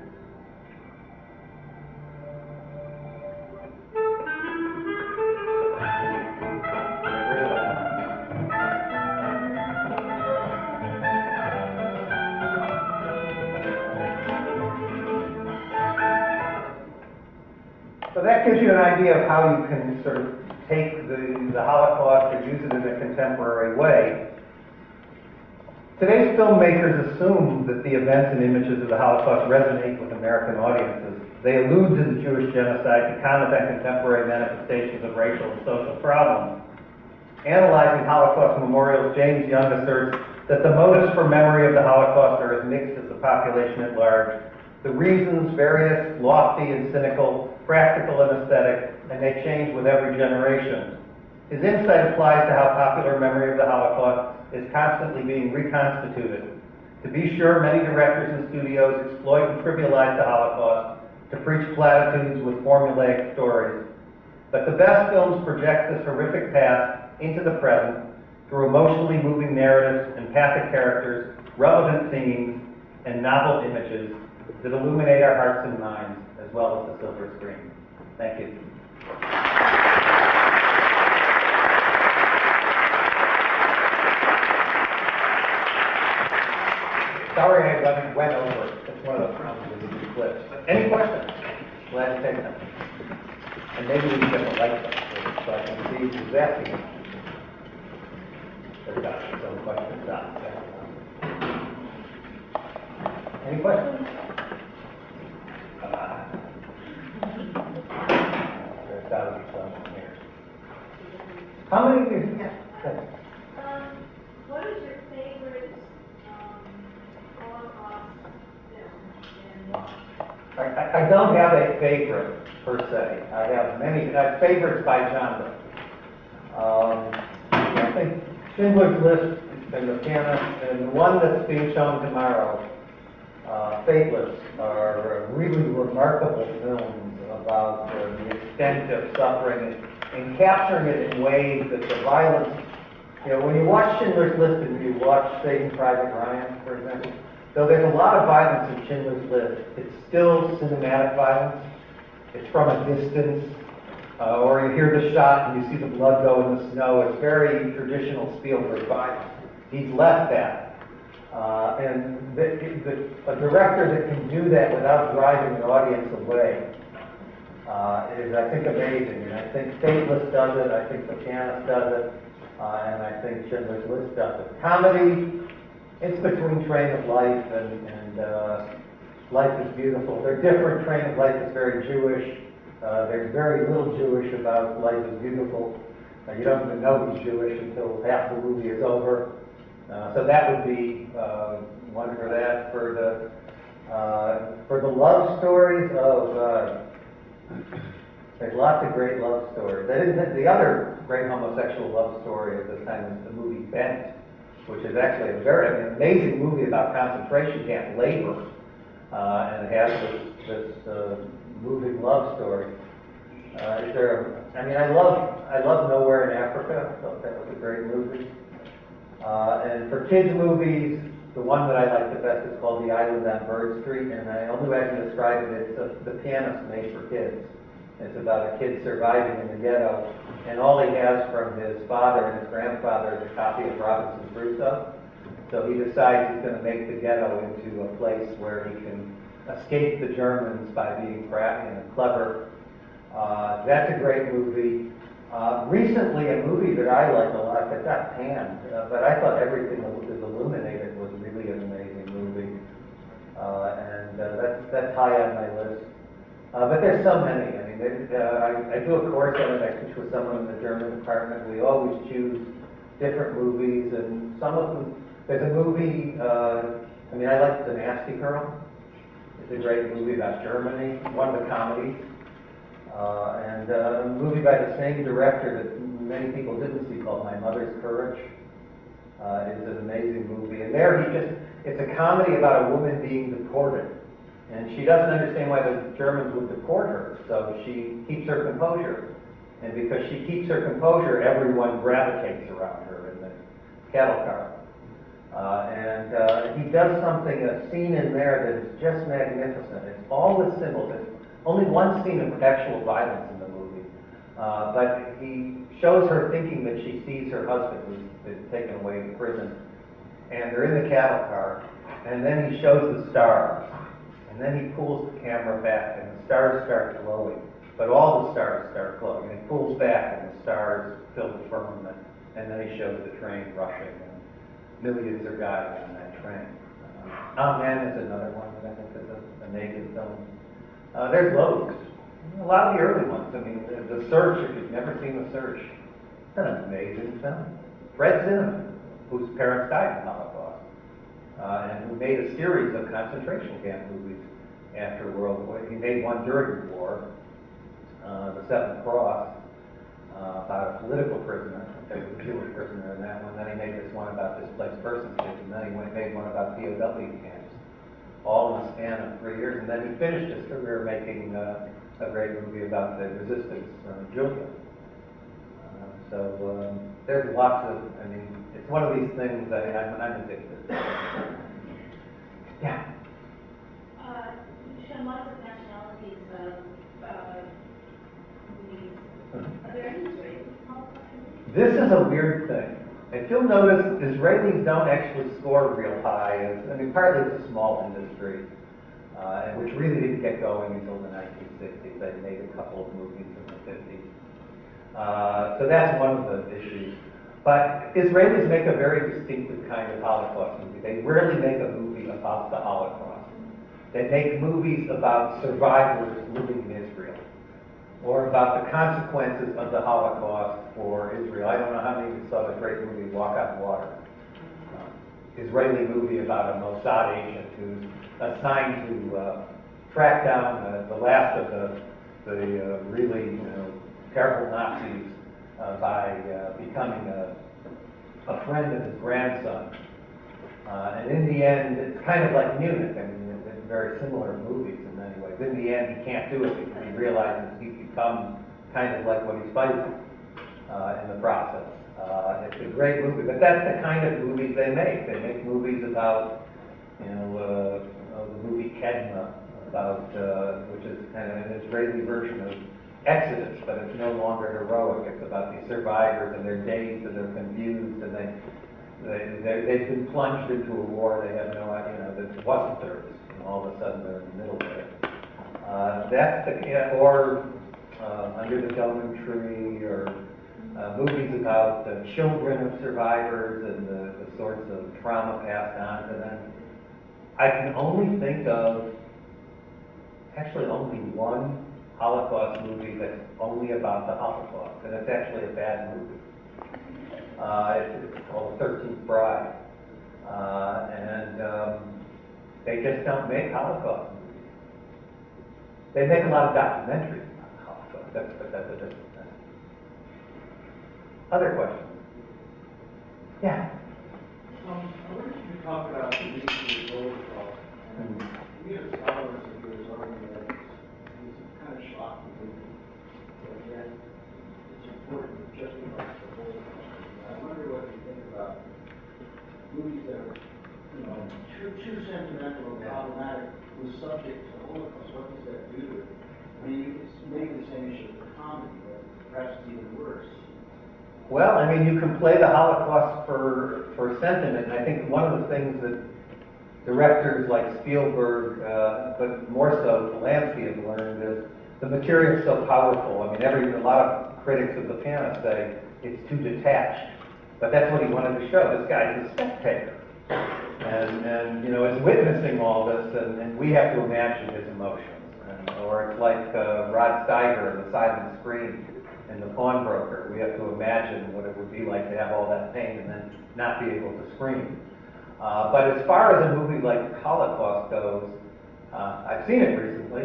So that gives you an idea of how you can sort of take the Holocaust and use it in a contemporary way. Today's filmmakers assume that the events and images of the Holocaust resonate with American audiences. They allude to the Jewish genocide to comment on contemporary manifestations of racial and social problems. Analyzing Holocaust memorials, James Young asserts that the motives for memory of the Holocaust are as mixed as the population at large. The reasons various, lofty and cynical, practical and aesthetic, and they change with every generation. His insight applies to how popular memory of the Holocaust is constantly being reconstituted. To be sure, many directors and studios exploit and trivialize the Holocaust to preach platitudes with formulaic stories. But the best films project this horrific past into the present through emotionally moving narratives, empathic characters, relevant themes, and novel images that illuminate our hearts and minds, as well as the silver screen. Thank you. Sorry I went over. It's one of those problems with these clips. But any questions? Glad to take them. And maybe we can get the lights up so I can see who's asking. There's got some questions out there. Any questions? There's got to be some here. How many of you? Yeah. What is your favorite Holocaust film and why? I don't have a favorite per se. I have many favorites by genre. I think Schindler's List and The Pianist and the one that's being shown tomorrow, Fateless, are really remarkable films about the extent of suffering and capturing it in ways that the violence, when you watch Schindler's List and you watch Saving Private Ryan, for example, though there's a lot of violence in Schindler's List, it's still cinematic violence. It's from a distance, or you hear the shot and you see the blood go in the snow. It's very traditional Spielberg violence. He's left that. And a director that can do that without driving the audience away is, I think, amazing. And I think Fateless does it, I think The Pianist does it, and I think Schindler's List does it. Comedy, it's between Train of Life and Life is Beautiful. They're different. Train of Life is very Jewish. There's very little Jewish about Life is Beautiful. You don't even know he's Jewish until half the movie is over. So that would be one for that. For the love stories, there's lots of great love stories. The other great homosexual love story at this time is the movie Bent, which is actually a very amazing movie about concentration camp labor, and it has this moving love story. I love Nowhere in Africa. I thought that was a great movie. And for kids movies, the one that I like the best is called The Island on Bird Street, and the only way I can describe it is The Pianist made for kids. It's about a kid surviving in the ghetto, and all he has from his father and his grandfather is a copy of Robinson Crusoe. So he decides he's going to make the ghetto into a place where he can escape the Germans by being clever. That's a great movie. Recently, a movie that I like a lot that got panned, but I thought Everything is Illuminated was really an amazing movie, and that's high on my list. But there's so many. I do a course on it. I teach with someone in the German department. We always choose different movies, and some of them. There's a movie. I like The Nasty Girl. It's a great movie about Germany. One of the comedies. And a movie by the same director that many people didn't see called My Mother's Courage is an amazing movie. And there it's a comedy about a woman being deported. And she doesn't understand why the Germans would deport her, so she keeps her composure. And because she keeps her composure, everyone gravitates around her cattle car. And he does something, a scene in there that is just magnificent. It's all with symbols. There's only one scene of actual violence in the movie. But he shows her thinking that she sees her husband who's been taken away to prison. And they're in the cattle car. And then he shows the stars. And then he pulls the camera back and the stars start glowing. But all the stars start glowing. And he pulls back and the stars fill the firmament. And then he shows the train rushing. And millions are dying on that train. Man is another one that I think is an amazing film. There's loads. A lot of the early ones. I mean, The Search, if you've never seen The Search, it's an amazing film. Fred Zinnemann, whose parents died in the Holocaust, and who made a series of concentration camp movies after World War. He made one during the war, The Seventh Cross, about a political prisoner. There was a Jewish prisoner in that one. Then he made this one about displaced persons kids, and then he made one about POW camps, all in the span of 3 years. And then he finished his career making a great movie about the resistance Julia. So there's lots of, I mean, it's one of these things that I'm addicted to. Yeah? You've shown lots of nationalities movies. Are there any Israeli Holocaust movies? This is a weird thing. If you'll notice, Israelis don't actually score real high. I mean, partly it's a small industry, and which really didn't get going until the 1960s. They made a couple of movies in the 50s. So that's one of the issues. But Israelis make a very distinctive kind of Holocaust movie. They rarely make a movie about the Holocaust. They make movies about survivors living in Israel, or about the consequences of the Holocaust for Israel. I don't know how many of you saw the great movie Walk on Water. Israeli movie about a Mossad agent who's assigned to track down the last of the really terrible Nazis by becoming a friend of his grandson. And in the end, it's kind of like Munich. I mean, it's very similar movies in many ways. In the end, he can't do it because he realizes he's become kind of like what he's fighting in the process. It's a great movie, but that's the kind of movies they make. They make movies about, the movie Kedma, about which is kind of an Israeli version of Exodus, but it's no longer heroic. It's about these survivors and they're dazed and they're confused and they've been plunged into a war they have no idea that it wasn't theirs, and all of a sudden they're in the middle of it. That's the or Under the Dome Tree, or movies about the children of survivors and the sorts of trauma passed on to them. I can only think of actually only one Holocaust movie that's only about the Holocaust, and it's actually a bad movie. It's called The 13th Bride. And they just don't make Holocaust movies. They make a lot of documentaries about the Holocaust, but that's a different thing. Other questions? Yeah? I wonder if you could talk about the nature of the Holocaust. And we have scholars of yours arguing that it's kind of shocking movie, but yet it's important just because the Holocaust. I wonder what you think about movies that are, too sentimental or problematic with subject to the Holocaust. What does that do to it? I mean, it's maybe the same issue for comedy, but perhaps it's even worse. Well, I mean, you can play the Holocaust for sentiment. I think one of the things that directors like Spielberg, but more so Polanski, have learned is the material is so powerful. I mean, a lot of critics of The Pianist say it's too detached, but that's what he wanted to show. This guy's a spectator, and is witnessing all this, and we have to imagine his emotions. Or it's like Rod Steiger in The Silent Screen in The Pawnbroker. We have to imagine what it would be like to have all that pain and then not be able to scream. But as far as a movie like Holocaust goes, I've seen it recently.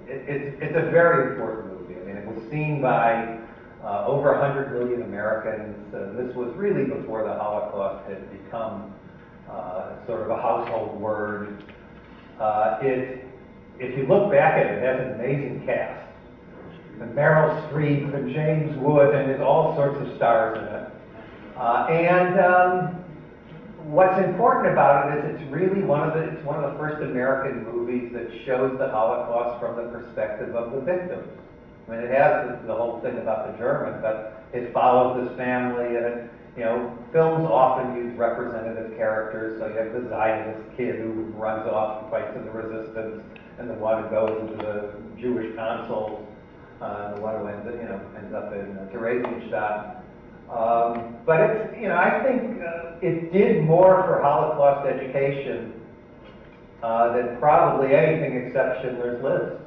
It's a very important movie. I mean, it was seen by over 100 million Americans. This was really before the Holocaust had become sort of a household word. If you look back at it, it has an amazing cast. And Meryl Streep and James Wood, and there's all sorts of stars in it. What's important about it is it's really one of the first American movies that shows the Holocaust from the perspective of the victims. I mean, it has the whole thing about the Germans, but it follows this family, and it, films often use representative characters. So you have the Zionist kid who runs off and fights in the resistance, and the one who goes into the Jewish consul, the one who ends up in Theresienstadt. But it's, I think it did more for Holocaust education than probably anything except Schindler's List.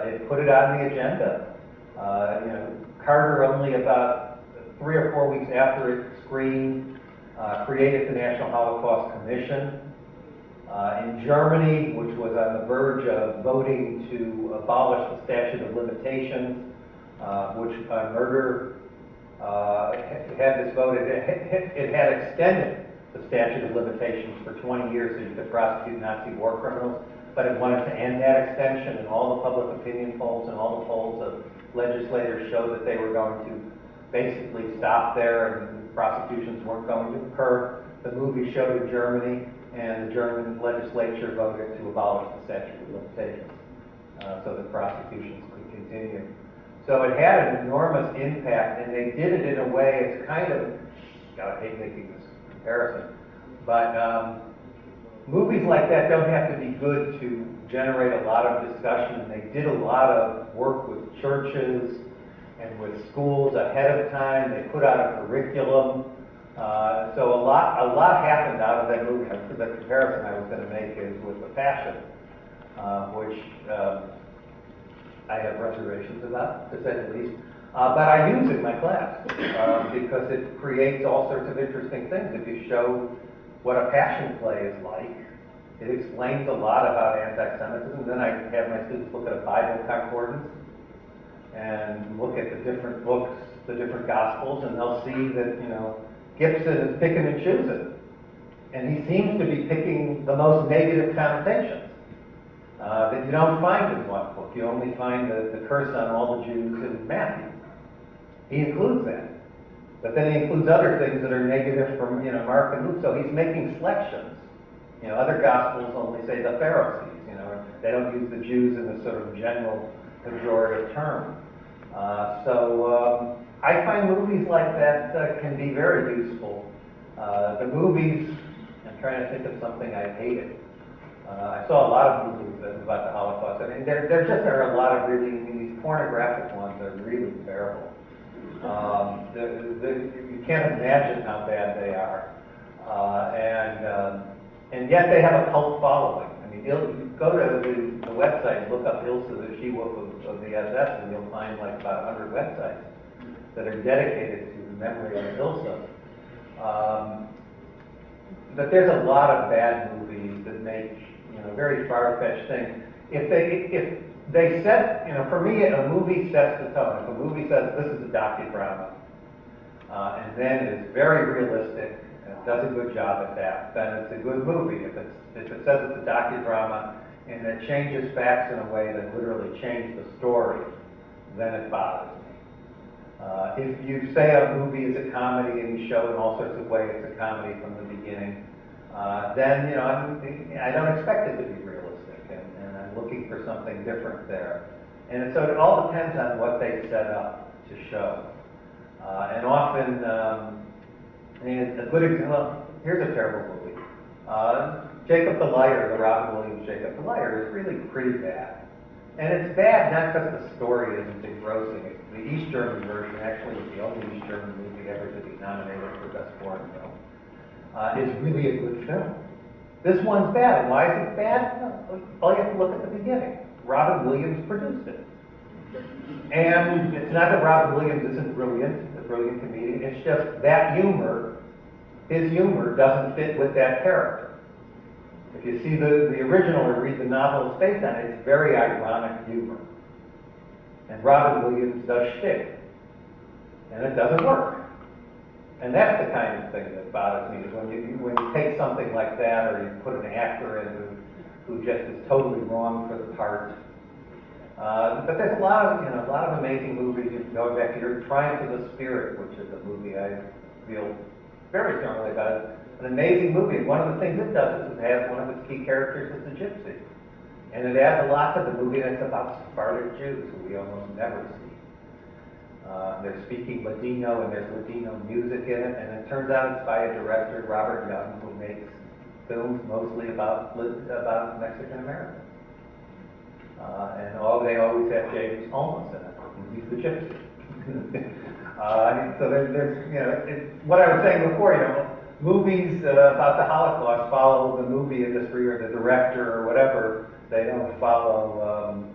It put it on the agenda. Carter, only about 3 or 4 weeks after it screened, created the National Holocaust Commission. In Germany, which was on the verge of voting to abolish the statute of limitations, which on murder had this vote, it had extended the statute of limitations for 20 years so you could prosecute Nazi war criminals, but it wanted to end that extension, and all the public opinion polls and all the polls of legislators showed that they were going to basically stop there and prosecutions weren't going to occur. The movie showed in Germany, and the German legislature voted to abolish the statute of limitations so that prosecutions could continue. So it had an enormous impact, and they did it in a way, it's kind of, God, I hate making this comparison, but movies like that don't have to be good to generate a lot of discussion, and they did a lot of work with churches and with schools ahead of time. They put out a curriculum. So a lot happened out of that movie. The comparison I was going to make is with The Passion, which I have reservations about, to say the least. But I use it in my class because it creates all sorts of interesting things. If you show what a passion play is like, it explains a lot about anti-Semitism. Then I have my students look at a Bible concordance and look at the different books, the different Gospels, and they'll see that, Gibson is picking and choosing. And he seems to be picking the most negative connotations that you don't find in one book. You only find the curse on all the Jews in Matthew. He includes that. But then he includes other things that are negative from, Mark and Luke. So he's making selections. Other Gospels only say the Pharisees, they don't use the Jews in the sort of general pejorative term. So I find movies like that can be very useful. The movies, I'm trying to think of something I hated. I saw a lot of movies about the Holocaust. I mean, there just are a lot of really, these pornographic ones are really terrible. You can't imagine how bad they are. And yet they have a cult following. I mean, you go to the website and look up Ilse, the she-wolf of the SS, and you'll find like about 100 websites that are dedicated to the memory of Ilse. But there's a lot of bad movies that make, very far-fetched things. If they set, for me, a movie sets the tone. If a movie says this is a docudrama, and then is very realistic, does a good job at that, then it's a good movie. If it says it's a docudrama and it changes facts in a way that literally change the story, then it bothers me. If you say a movie is a comedy and you show in all sorts of ways it's a comedy from the beginning, then I don't expect it to be realistic, and I'm looking for something different there. And so it all depends on what they set up to show. And often, a good example, here's a terrible movie. Jacob the Liar, the Robin Williams Jacob the Liar, is really pretty bad. And it's bad not because the story isn't engrossing. The East German version actually was the only East German movie ever to be nominated for Best Foreign Film. It's really a good film. This one's bad. And why is it bad? All you have to look at the beginning. Robin Williams produced it. And it's not that Robin Williams isn't brilliant, a brilliant comedian. It's just that humor, his humor doesn't fit with that character. If you see the original or read the novel it's based on, it's very ironic humor. And Robin Williams does shtick. And it doesn't work. And that's the kind of thing that bothers me, is when you take something like that, or you put an actor in who just is totally wrong for the part. But there's a lot of amazing movies. You can go back to your Triumph of the Spirit, which is a movie I feel very strongly about it. An amazing movie. And one of the things it does is it has one of its key characters as a gypsy. And it adds a lot to the movie, and it's about Sephardic Jews, who we almost never see. They're speaking Ladino, and there's Ladino music in it, and it turns out it's by a director, Robert Young, who makes films mostly about Mexican Americans. And they always have James Olmos in it. He's the gypsy. So there's what I was saying before, movies about the Holocaust follow the movie industry or the director or whatever. They don't follow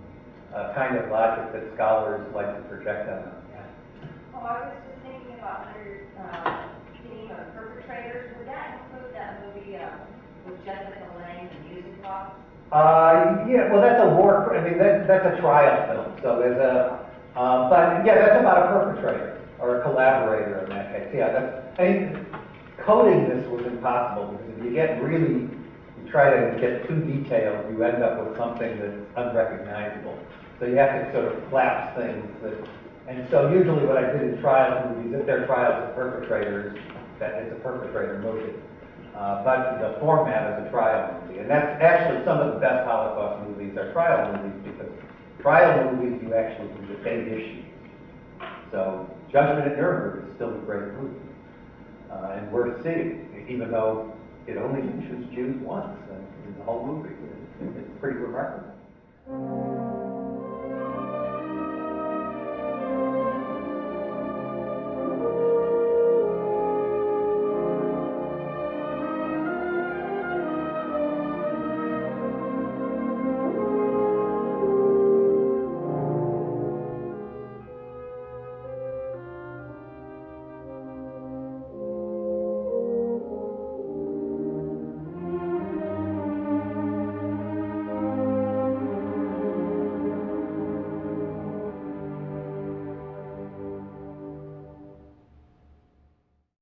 a kind of logic that scholars like to project on them. Oh, I was just thinking about under theme of perpetrators. Would that include that movie with Jessica Lange, The Music Box? Yeah, well, that's a war. I mean, that's a trial film. So there's but yeah, that's about a perpetrator or a collaborator in that case. Yeah, coding this was impossible because if you try to get too detailed, you end up with something that's unrecognizable. So you have to sort of collapse things. And so usually what I did in trial movies, if they're trials of perpetrators, that it's a perpetrator movie. But the format is a trial movie. And that's actually some of the best Holocaust movies are trial movies because trial movies you actually can debate issues. So Judgment at Nuremberg is still a great movie and worth seeing, even though it only mentions Jews once in the whole movie. It's pretty remarkable.